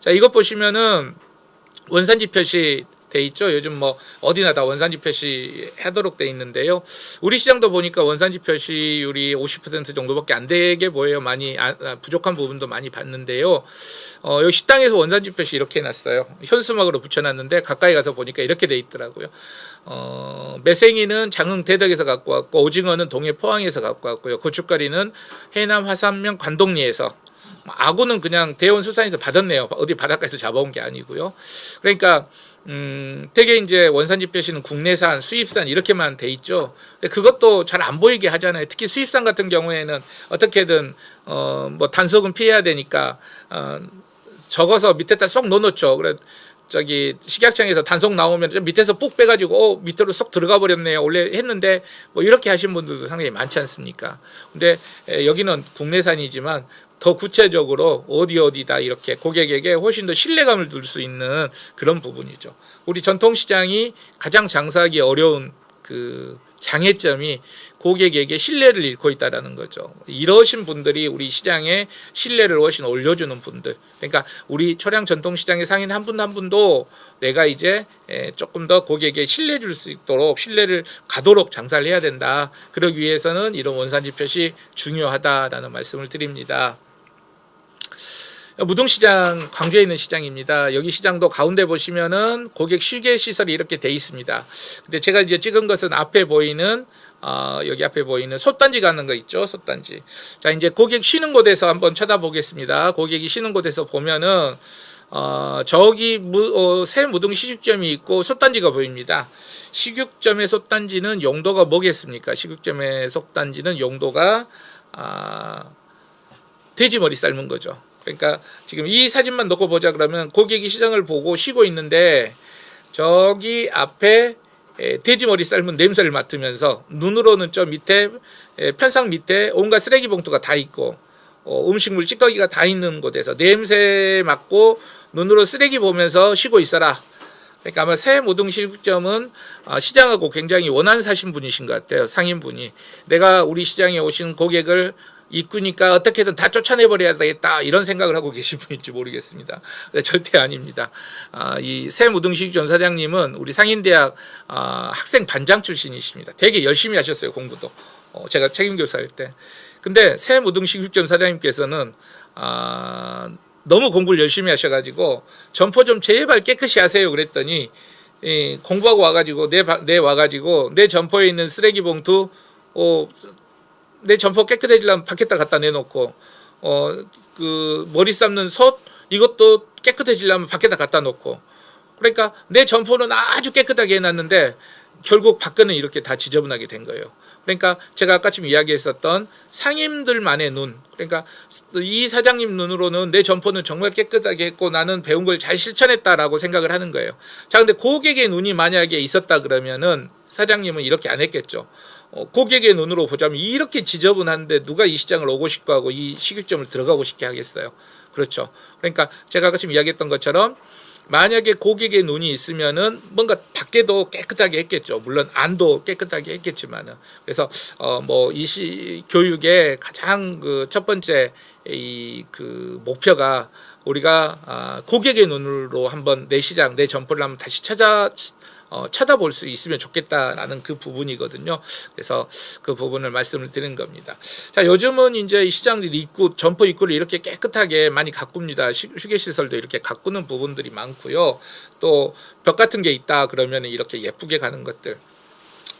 자, 이것 보시면은 원산지 표시 돼 있죠. 요즘 뭐 어디나 다 원산지 표시 하도록 돼 있는데요. 우리 시장도 보니까 원산지 표시율이 50% 정도밖에 안 되게 보여요. 많이 부족한 부분도 많이 봤는데요. 여기 식당에서 원산지 표시 이렇게 해놨어요. 현수막으로 붙여놨는데 가까이 가서 보니까 이렇게 돼 있더라고요. 매생이는 장흥 대덕에서 갖고 왔고, 오징어는 동해 포항에서 갖고 왔고요. 고춧가리는 해남 화산면 관동리에서, 아구는 그냥 대원수산에서 받았네요. 어디 바닷가에서 잡아온 게 아니고요. 그러니까 되게 이제 원산지 표시는 국내산, 수입산 이렇게만 돼 있죠. 근데 그것도 잘 안 보이게 하잖아요. 특히 수입산 같은 경우에는 어떻게든 뭐 단속은 피해야 되니까 적어서 밑에다 쏙 넣어놓죠. 그래 저기 식약청에서 단속 나오면 좀 밑에서 뿍 빼가지고 밑으로 쏙 들어가 버렸네요. 원래 했는데 뭐 이렇게 하신 분들도 상당히 많지 않습니까? 근데 여기는 국내산이지만 더 구체적으로 어디다 이렇게 고객에게 훨씬 더 신뢰감을 둘 수 있는 그런 부분이죠. 우리 전통시장이 가장 장사하기 어려운 그 장애점이 고객에게 신뢰를 잃고 있다라는 거죠. 이러신 분들이 우리 시장의 신뢰를 훨씬 올려주는 분들. 그러니까 우리 초량 전통시장의 상인 한 분 한 분도 내가 이제 조금 더 고객에게 신뢰 줄 수 있도록, 신뢰를 가도록 장사를 해야 된다. 그러기 위해서는 이런 원산지 표시 중요하다라는 말씀을 드립니다. 무등시장, 광주에 있는 시장입니다. 여기 시장도 가운데 보시면은 고객 휴게 시설이 이렇게 돼 있습니다. 근데 제가 이제 찍은 것은 앞에 보이는 여기 앞에 보이는 솥단지 가는 거 있죠, 솥단지. 자, 이제 고객 쉬는 곳에서 한번 쳐다보겠습니다. 고객이 쉬는 곳에서 보면은 저기 새 무등 식육점이 있고 솥단지가 보입니다. 식육점의 솥단지는 용도가 뭐겠습니까? 식육점의 솥단지는 용도가 돼지 머리 삶은 거죠. 그러니까 지금 이 사진만 놓고 보자 그러면 고객이 시장을 보고 쉬고 있는데 저기 앞에 돼지 머리 삶은 냄새를 맡으면서 눈으로는 저 밑에 편상 밑에 온갖 쓰레기 봉투가 다 있고 음식물 찌꺼기가 다 있는 곳에서 냄새 맡고 눈으로 쓰레기 보면서 쉬고 있어라. 그러니까 아마 새 무등 식육점은 시장하고 굉장히 원한 사신 분이신 것 같아요. 상인분이 내가 우리 시장에 오신 고객을 입구니까 어떻게든 다 쫓아내버려야 되겠다 이런 생각을 하고 계신 분인지 모르겠습니다. 절대 아닙니다. 이 새 무등식점 사장님은 우리 상인대학 학생 반장 출신이십니다. 되게 열심히 하셨어요, 공부도. 제가 책임교사일 때. 근데 새 무등식점 사장님께서는 너무 공부를 열심히 하셔가지고 점포 좀 제발 깨끗이 하세요 그랬더니 공부하고 와가지고 내 와가지고 내 점포에 있는 쓰레기 봉투 내 점포 깨끗해지려면 밖에다 갖다 내놓고 그 머리 삶는 솥 이것도 깨끗해지려면 밖에다 갖다 놓고 그러니까 내 점포는 아주 깨끗하게 해놨는데 결국 밖에는 이렇게 다 지저분하게 된 거예요. 그러니까 제가 아까쯤 이야기했었던 상인들만의 눈, 그러니까 이 사장님 눈으로는 내 점포는 정말 깨끗하게 했고 나는 배운 걸 잘 실천했다라고 생각을 하는 거예요. 자, 근데 고객의 눈이 만약에 있었다 그러면은 사장님은 이렇게 안 했겠죠. 고객의 눈으로 보자면 이렇게 지저분한데 누가 이 시장을 오고 싶고 하고 이 식육점을 들어가고 싶게 하겠어요. 그렇죠. 그러니까 제가 아까 지금 이야기했던 것처럼 만약에 고객의 눈이 있으면은 뭔가 밖에도 깨끗하게 했겠죠. 물론 안도 깨끗하게 했겠지만은. 그래서 뭐 이 교육의 가장 그 첫 번째 이 그 목표가 우리가 고객의 눈으로 한번 내 시장, 내 점포를 한번 다시 쳐다볼 수 있으면 좋겠다라는 그 부분이거든요. 그래서 그 부분을 말씀을 드린 겁니다. 자, 요즘은 이제 이 시장들이 점포 입구를 이렇게 깨끗하게 많이 가꿉니다. 휴게시설도 이렇게 가꾸는 부분들이 많고요. 또 벽 같은 게 있다 그러면 이렇게 예쁘게 가는 것들.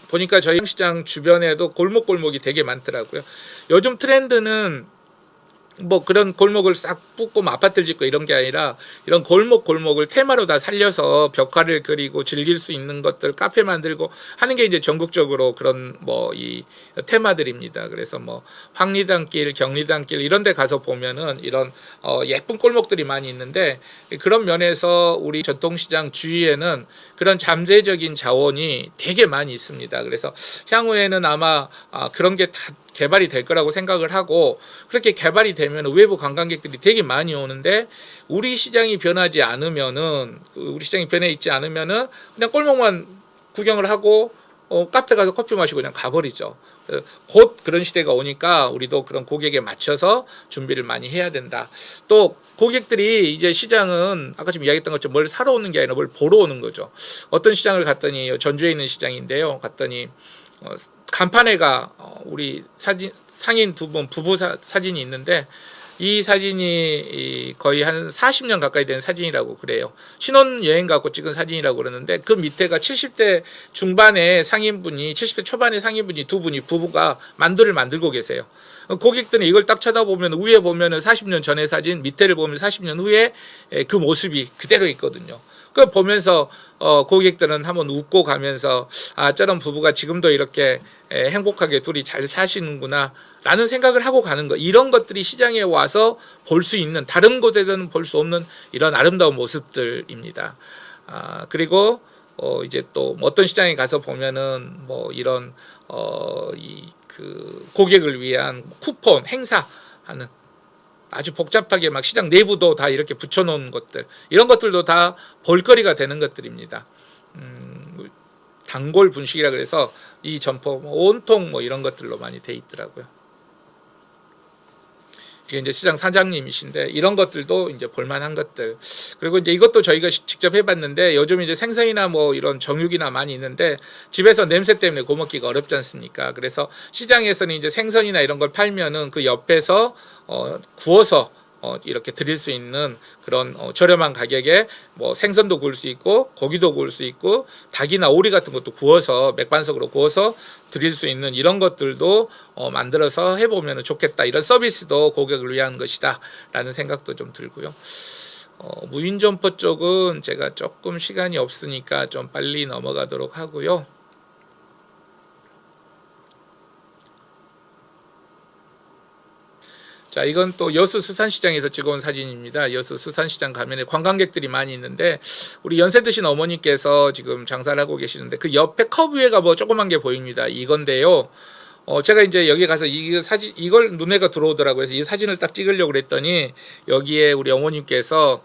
보니까 저희 시장 주변에도 골목골목이 되게 많더라고요. 요즘 트렌드는 뭐 그런 골목을 싹 뽑고 뭐 아파트를 짓고 이런 게 아니라 이런 골목을 테마로 다 살려서 벽화를 그리고 즐길 수 있는 것들 카페 만들고 하는 게 이제 전국적으로 그런 뭐 이 테마들입니다. 그래서 뭐 황리단길, 경리단길 이런 데 가서 보면은 이런 예쁜 골목들이 많이 있는데 그런 면에서 우리 전통시장 주위에는 그런 잠재적인 자원이 되게 많이 있습니다. 그래서 향후에는 아마 그런 게 다 개발이 될 거라고 생각을 하고 그렇게 개발이 되면 외부 관광객들이 되게 많이 오는데 우리 시장이 변하지 않으면은 우리 시장이 변해 있지 않으면은 그냥 골목만 구경을 하고 카페 가서 커피 마시고 그냥 가버리죠. 곧 그런 시대가 오니까 우리도 그런 고객에 맞춰서 준비를 많이 해야 된다. 또 고객들이 이제 시장은 아까 지금 이야기했던 것처럼 뭘 사러 오는 게 아니라 뭘 보러 오는 거죠. 어떤 시장을 갔더니 전주에 있는 시장인데요. 갔더니 간판에가 우리 상인 두 분 부부 사진이 있는데 이 사진이 거의 한 40년 가까이 된 사진이라고 그래요. 신혼여행 갖고 찍은 사진이라고 그러는데 그 밑에가 70대 중반의 상인분이 70대 초반의 상인분이 두 분이 부부가 만두를 만들고 계세요. 고객들은 이걸 딱 쳐다보면 위에 보면은 40년 전의 사진, 밑에를 보면 40년 후에 그 모습이 그대로 있거든요. 그걸 보면서 고객들은 한번 웃고 가면서 저런 부부가 지금도 이렇게 행복하게 둘이 잘 사시는구나 라는 생각을 하고 가는 거. 이런 것들이 시장에 와서 볼 수 있는 다른 곳에서는 볼 수 없는 이런 아름다운 모습들입니다. 그리고 이제 또 어떤 시장에 가서 보면은 뭐 이런 그 고객을 위한 쿠폰 행사하는 아주 복잡하게 막 시장 내부도 다 이렇게 붙여놓은 것들 이런 것들도 다 볼거리가 되는 것들입니다. 단골 분식이라 그래서 이 점포 온통 뭐 이런 것들로 많이 돼 있더라고요. 이게 이제 시장 사장님이신데 이런 것들도 이제 볼만한 것들. 그리고 이제 이것도 저희가 직접 해봤는데 요즘 이제 생선이나 뭐 이런 정육이나 많이 있는데 집에서 냄새 때문에 구워 먹기가 어렵지 않습니까? 그래서 시장에서는 이제 생선이나 이런 걸 팔면은 그 옆에서 구워서 이렇게 드릴 수 있는 그런 저렴한 가격에 뭐 생선도 구울 수 있고 고기도 구울 수 있고 닭이나 오리 같은 것도 구워서 맥반석으로 구워서 드릴 수 있는 이런 것들도 만들어서 해보면 좋겠다. 이런 서비스도 고객을 위한 것이다 라는 생각도 좀 들고요. 무인점포 쪽은 제가 조금 시간이 없으니까 좀 빨리 넘어가도록 하고요. 자, 이건 또 여수 수산시장에서 찍어온 사진입니다. 여수 수산시장 가면 관광객들이 많이 있는데 우리 연세 드신 어머니께서 지금 장사를 하고 계시는데 그 옆에 커브웨이가 뭐 조그만 게 보입니다. 이건데요. 제가 이제 여기 가서 이걸 눈에가 들어오더라고요. 그래서 이 사진을 딱 찍으려고 그랬더니 여기에 우리 어머님께서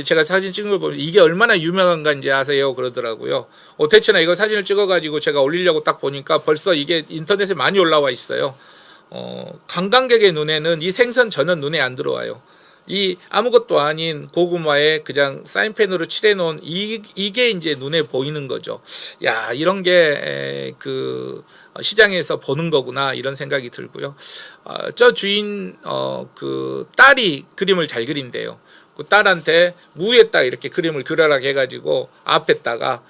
제가 사진 찍은 걸 보면 이게 얼마나 유명한 건지 아세요? 그러더라고요. 대체나 이거 사진을 찍어가지고 제가 올리려고 딱 보니까 벌써 이게 인터넷에 많이 올라와 있어요. 관광객의 눈에는 이 생선 전혀 눈에 안 들어와요. 이 아무것도 아닌 고구마에 그냥 사인펜으로 칠해 놓은 이게 이제 눈에 보이는 거죠. 야, 이런 게 그 시장에서 보는 거구나 이런 생각이 들고요. 저 주인 그 딸이 그림을 잘 그린대요. 그 딸한테 무에다 이렇게 그림을 그려라 해가지고 앞에다가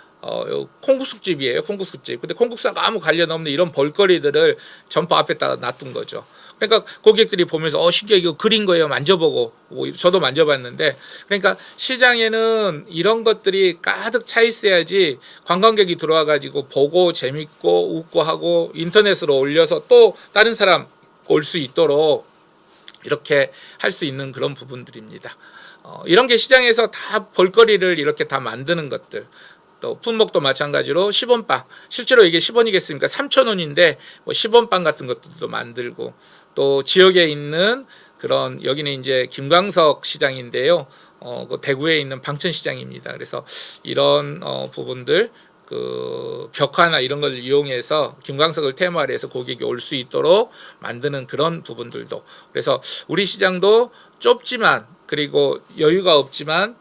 콩국수집이에요. 콩국수집. 근데 콩국수가 아무 관련 없는 이런 볼거리들을 점포 앞에다가 놔둔 거죠. 그러니까 고객들이 보면서 신기해 이거 그린 거예요. 만져보고 저도 만져봤는데 그러니까 시장에는 이런 것들이 가득 차 있어야지 관광객이 들어와 가지고 보고 재밌고 웃고 하고 인터넷으로 올려서 또 다른 사람 올 수 있도록 이렇게 할 수 있는 그런 부분들입니다. 이런 게 시장에서 다 볼거리를 이렇게 다 만드는 것들. 또 품목도 마찬가지로 10원빵 실제로 이게 10원이겠습니까? 3,000원인데 뭐 10원빵 같은 것들도 만들고 또 지역에 있는 그런 여기는 이제 김광석 시장인데요. 그 대구에 있는 방천시장입니다. 그래서 이런 부분들 그 벽화나 이런 걸 이용해서 김광석을 테마로 해서 고객이 올 수 있도록 만드는 그런 부분들도 그래서 우리 시장도 좁지만 그리고 여유가 없지만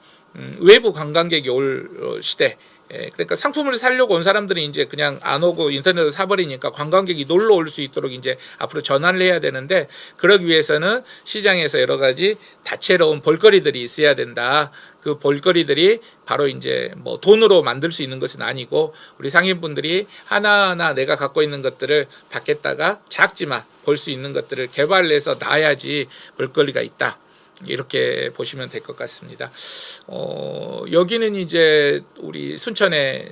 외부 관광객이 올 시대 그러니까 상품을 사려고 온 사람들이 이제 그냥 안 오고 인터넷으로 사버리니까 관광객이 놀러 올 수 있도록 이제 앞으로 전환을 해야 되는데, 그러기 위해서는 시장에서 여러 가지 다채로운 볼거리들이 있어야 된다. 그 볼거리들이 바로 이제 뭐 돈으로 만들 수 있는 것은 아니고, 우리 상인분들이 하나하나 내가 갖고 있는 것들을 밖에다가 작지만 볼 수 있는 것들을 개발해서 놔야지 볼거리가 있다. 이렇게 보시면 될 것 같습니다. 여기는 이제 우리 순천에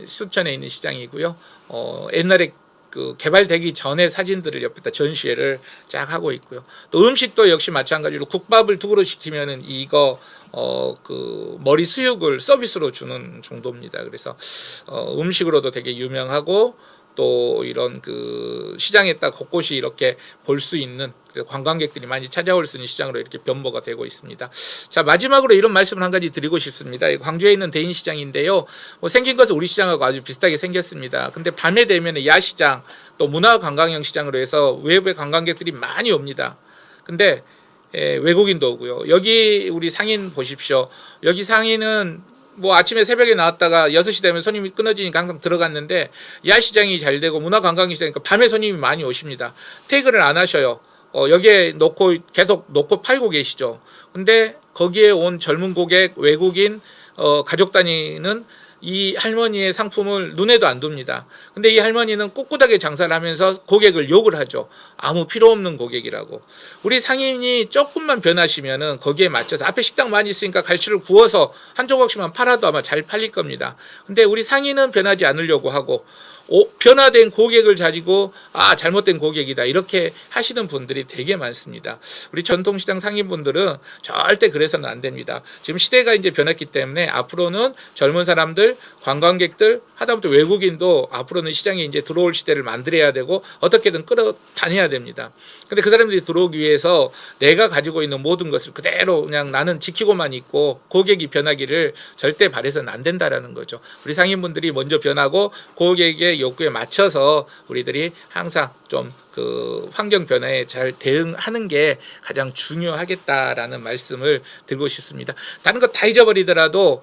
있는 시장이고요. 옛날에 그 개발되기 전에 사진들을 옆에다 전시회를 쫙 하고 있고요. 또 음식도 역시 마찬가지로 국밥을 두 그릇 시키면은 이거 그 머리 수육을 서비스로 주는 정도입니다. 그래서 음식으로도 되게 유명하고, 또 이런 그 시장에 딱 곳곳이 이렇게 볼 수 있는, 관광객들이 많이 찾아올 수 있는 시장으로 이렇게 변모가 되고 있습니다. 자, 마지막으로 이런 말씀을 한 가지 드리고 싶습니다. 광주에 있는 대인시장인데요. 생긴 것은 우리 시장하고 아주 비슷하게 생겼습니다. 근데 밤에 되면 야시장, 또 문화관광형 시장으로 해서 외부의 관광객들이 많이 옵니다. 근데 외국인도 오고요. 여기 우리 상인 보십시오. 여기 상인은 뭐 아침에 새벽에 나왔다가 6시 되면 손님이 끊어지니까 항상 들어갔는데, 야시장이 잘 되고 문화관광시장이니까 밤에 손님이 많이 오십니다. 퇴근을 안 하셔요. 여기에 놓고 계속 놓고 팔고 계시죠. 근데 거기에 온 젊은 고객, 외국인, 가족 단위는 이 할머니의 상품을 눈에도 안 둡니다. 근데 이 할머니는 꿋꿋하게 장사를 하면서 고객을 욕을 하죠. 아무 필요 없는 고객이라고. 우리 상인이 조금만 변하시면은 거기에 맞춰서, 앞에 식당 많이 있으니까 갈치를 구워서 한 조각씩만 팔아도 아마 잘 팔릴 겁니다. 근데 우리 상인은 변하지 않으려고 하고, 변화된 고객을 가지고 잘못된 고객이다 이렇게 하시는 분들이 되게 많습니다. 우리 전통시장 상인분들은 절대 그래서는 안 됩니다. 지금 시대가 이제 변했기 때문에 앞으로는 젊은 사람들, 관광객들, 하다못해 외국인도 앞으로는 시장에 이제 들어올 시대를 만들어야 되고 어떻게든 끌어다녀야 됩니다. 근데 그 사람들이 들어오기 위해서 내가 가지고 있는 모든 것을 그대로 그냥 나는 지키고만 있고 고객이 변하기를 절대 바라서는 안 된다라는 거죠. 우리 상인분들이 먼저 변하고 고객의 욕구에 맞춰서 우리들이 항상 좀 그 환경 변화에 잘 대응하는 게 가장 중요하겠다라는 말씀을 드리고 싶습니다. 다른 거 다 잊어버리더라도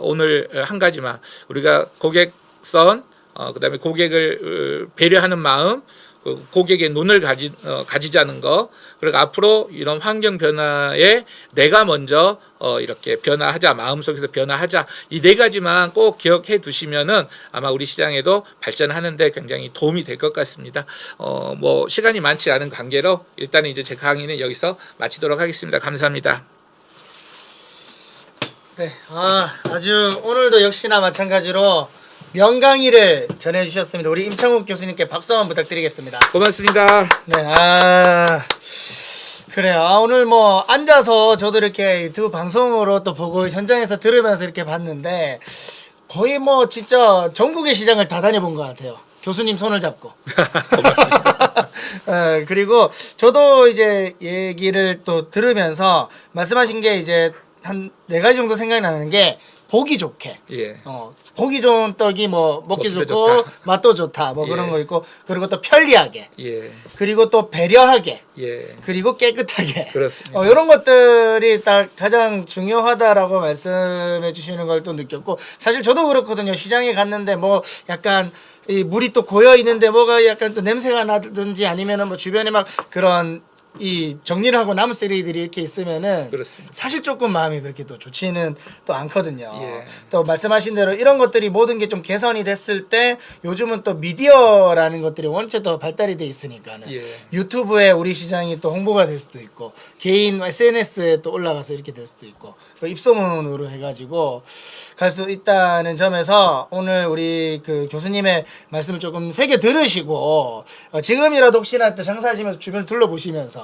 오늘 한 가지만, 우리가 고객선, 그다음에 고객을 배려하는 마음, 고객의 눈을 가지자는 거, 그리고 앞으로 이런 환경 변화에 내가 먼저 이렇게 변화하자, 마음속에서 변화하자, 이 네 가지만 꼭 기억해 두시면은 아마 우리 시장에도 발전하는데 굉장히 도움이 될 것 같습니다. 뭐 시간이 많지 않은 관계로 일단은 이제 제 강의는 여기서 마치도록 하겠습니다. 감사합니다. 네, 아주 오늘도 역시나 마찬가지로 명강의를 전해주셨습니다. 우리 임창욱 교수님께 박수 한번 부탁드리겠습니다. 고맙습니다. 네, 그래요. 오늘 뭐 앉아서 저도 이렇게 유튜브 방송으로 또 보고 현장에서 들으면서 이렇게 봤는데, 거의 뭐 진짜 전국의 시장을 다 다녀본 것 같아요. 교수님 손을 잡고. 고맙습니다. 그리고 저도 이제 얘기를 또 들으면서 말씀하신 게 이제 한 4가지 정도 생각이 나는 게, 보기 좋게. 예. 보기 좋은 떡이 뭐 먹기 좋고 좋다. 맛도 좋다. 뭐 예. 그런 거 있고, 그리고 또 편리하게. 예. 그리고 또 배려하게. 예. 그리고 깨끗하게. 그렇습니다. 이런 것들이 딱 가장 중요하다라고 말씀해 주시는 걸 또 느꼈고, 사실 저도 그렇거든요. 시장에 갔는데 뭐 약간 이 물이 또 고여 있는데 뭐가 약간 또 냄새가 나든지, 아니면은 뭐 주변에 막 그런 이 정리를 하고 남은 쓰레기들이 이렇게 있으면은 그렇습니다. 사실 조금 마음이 그렇게 또 좋지는 또 않거든요. 예. 또 말씀하신 대로 이런 것들이 모든 게 좀 개선이 됐을 때, 요즘은 또 미디어라는 것들이 원체 더 발달이 돼 있으니까는 예. 유튜브에 우리 시장이 또 홍보가 될 수도 있고, 개인 SNS에 또 올라가서 이렇게 될 수도 있고, 또 입소문으로 해가지고 갈 수 있다는 점에서 오늘 우리 그 교수님의 말씀을 조금 새겨 들으시고, 지금이라도 혹시나 또 장사하시면서 주변 둘러보시면서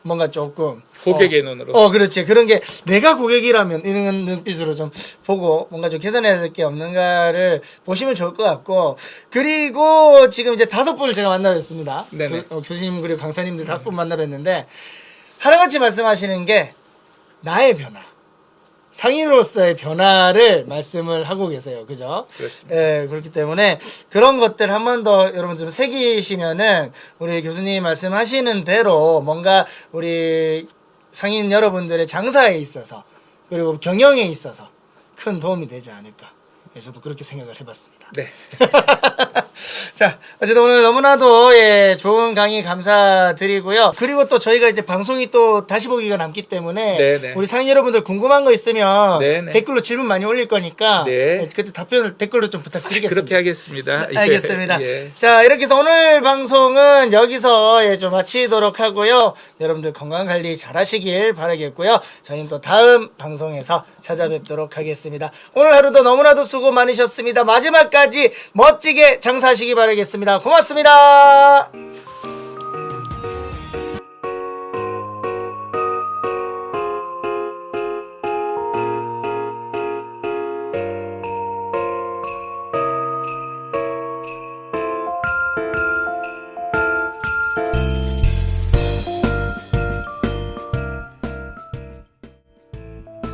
뭔가 조금 고객의 눈으로. 그렇지. 그런 게 내가 고객이라면 이런 눈빛으로 좀 보고 뭔가 좀 개선해야 될 게 없는가를 보시면 좋을 것 같고, 그리고 지금 이제 5분을 제가 만나뵀습니다. 네네. 교수님 그리고 강사님들 5분 만나뵀는데, 하나같이 말씀하시는 게 나의 변화, 상인으로서의 변화를 말씀을 하고 계세요. 그죠? 그렇습니다. 예, 그렇기 때문에 그런 것들 한 번 더 여러분 좀 새기시면은 우리 교수님 말씀하시는 대로 뭔가 우리 상인 여러분들의 장사에 있어서, 그리고 경영에 있어서 큰 도움이 되지 않을까. 예, 저도 그렇게 생각을 해봤습니다. 네. 자, 어쨌든 오늘 너무나도 예, 좋은 강의 감사드리고요. 그리고 또 저희가 이제 방송이 또 다시 보기가 남기 때문에 네네. 우리 상인 여러분들 궁금한 거 있으면 네네. 댓글로 질문 많이 올릴 거니까 네. 예, 그때 답변을 댓글로 좀 부탁드리겠습니다. 그렇게 하겠습니다. 예, 알겠습니다. 예. 자, 이렇게 해서 오늘 방송은 여기서 예, 좀 마치도록 하고요. 여러분들 건강 관리 잘 하시길 바라겠고요. 저희는 또 다음 방송에서 찾아뵙도록 하겠습니다. 오늘 하루도 너무나도 수고 많으셨습니다. 마지막까지 멋지게 장사하시기 바라겠습니다. 고맙습니다.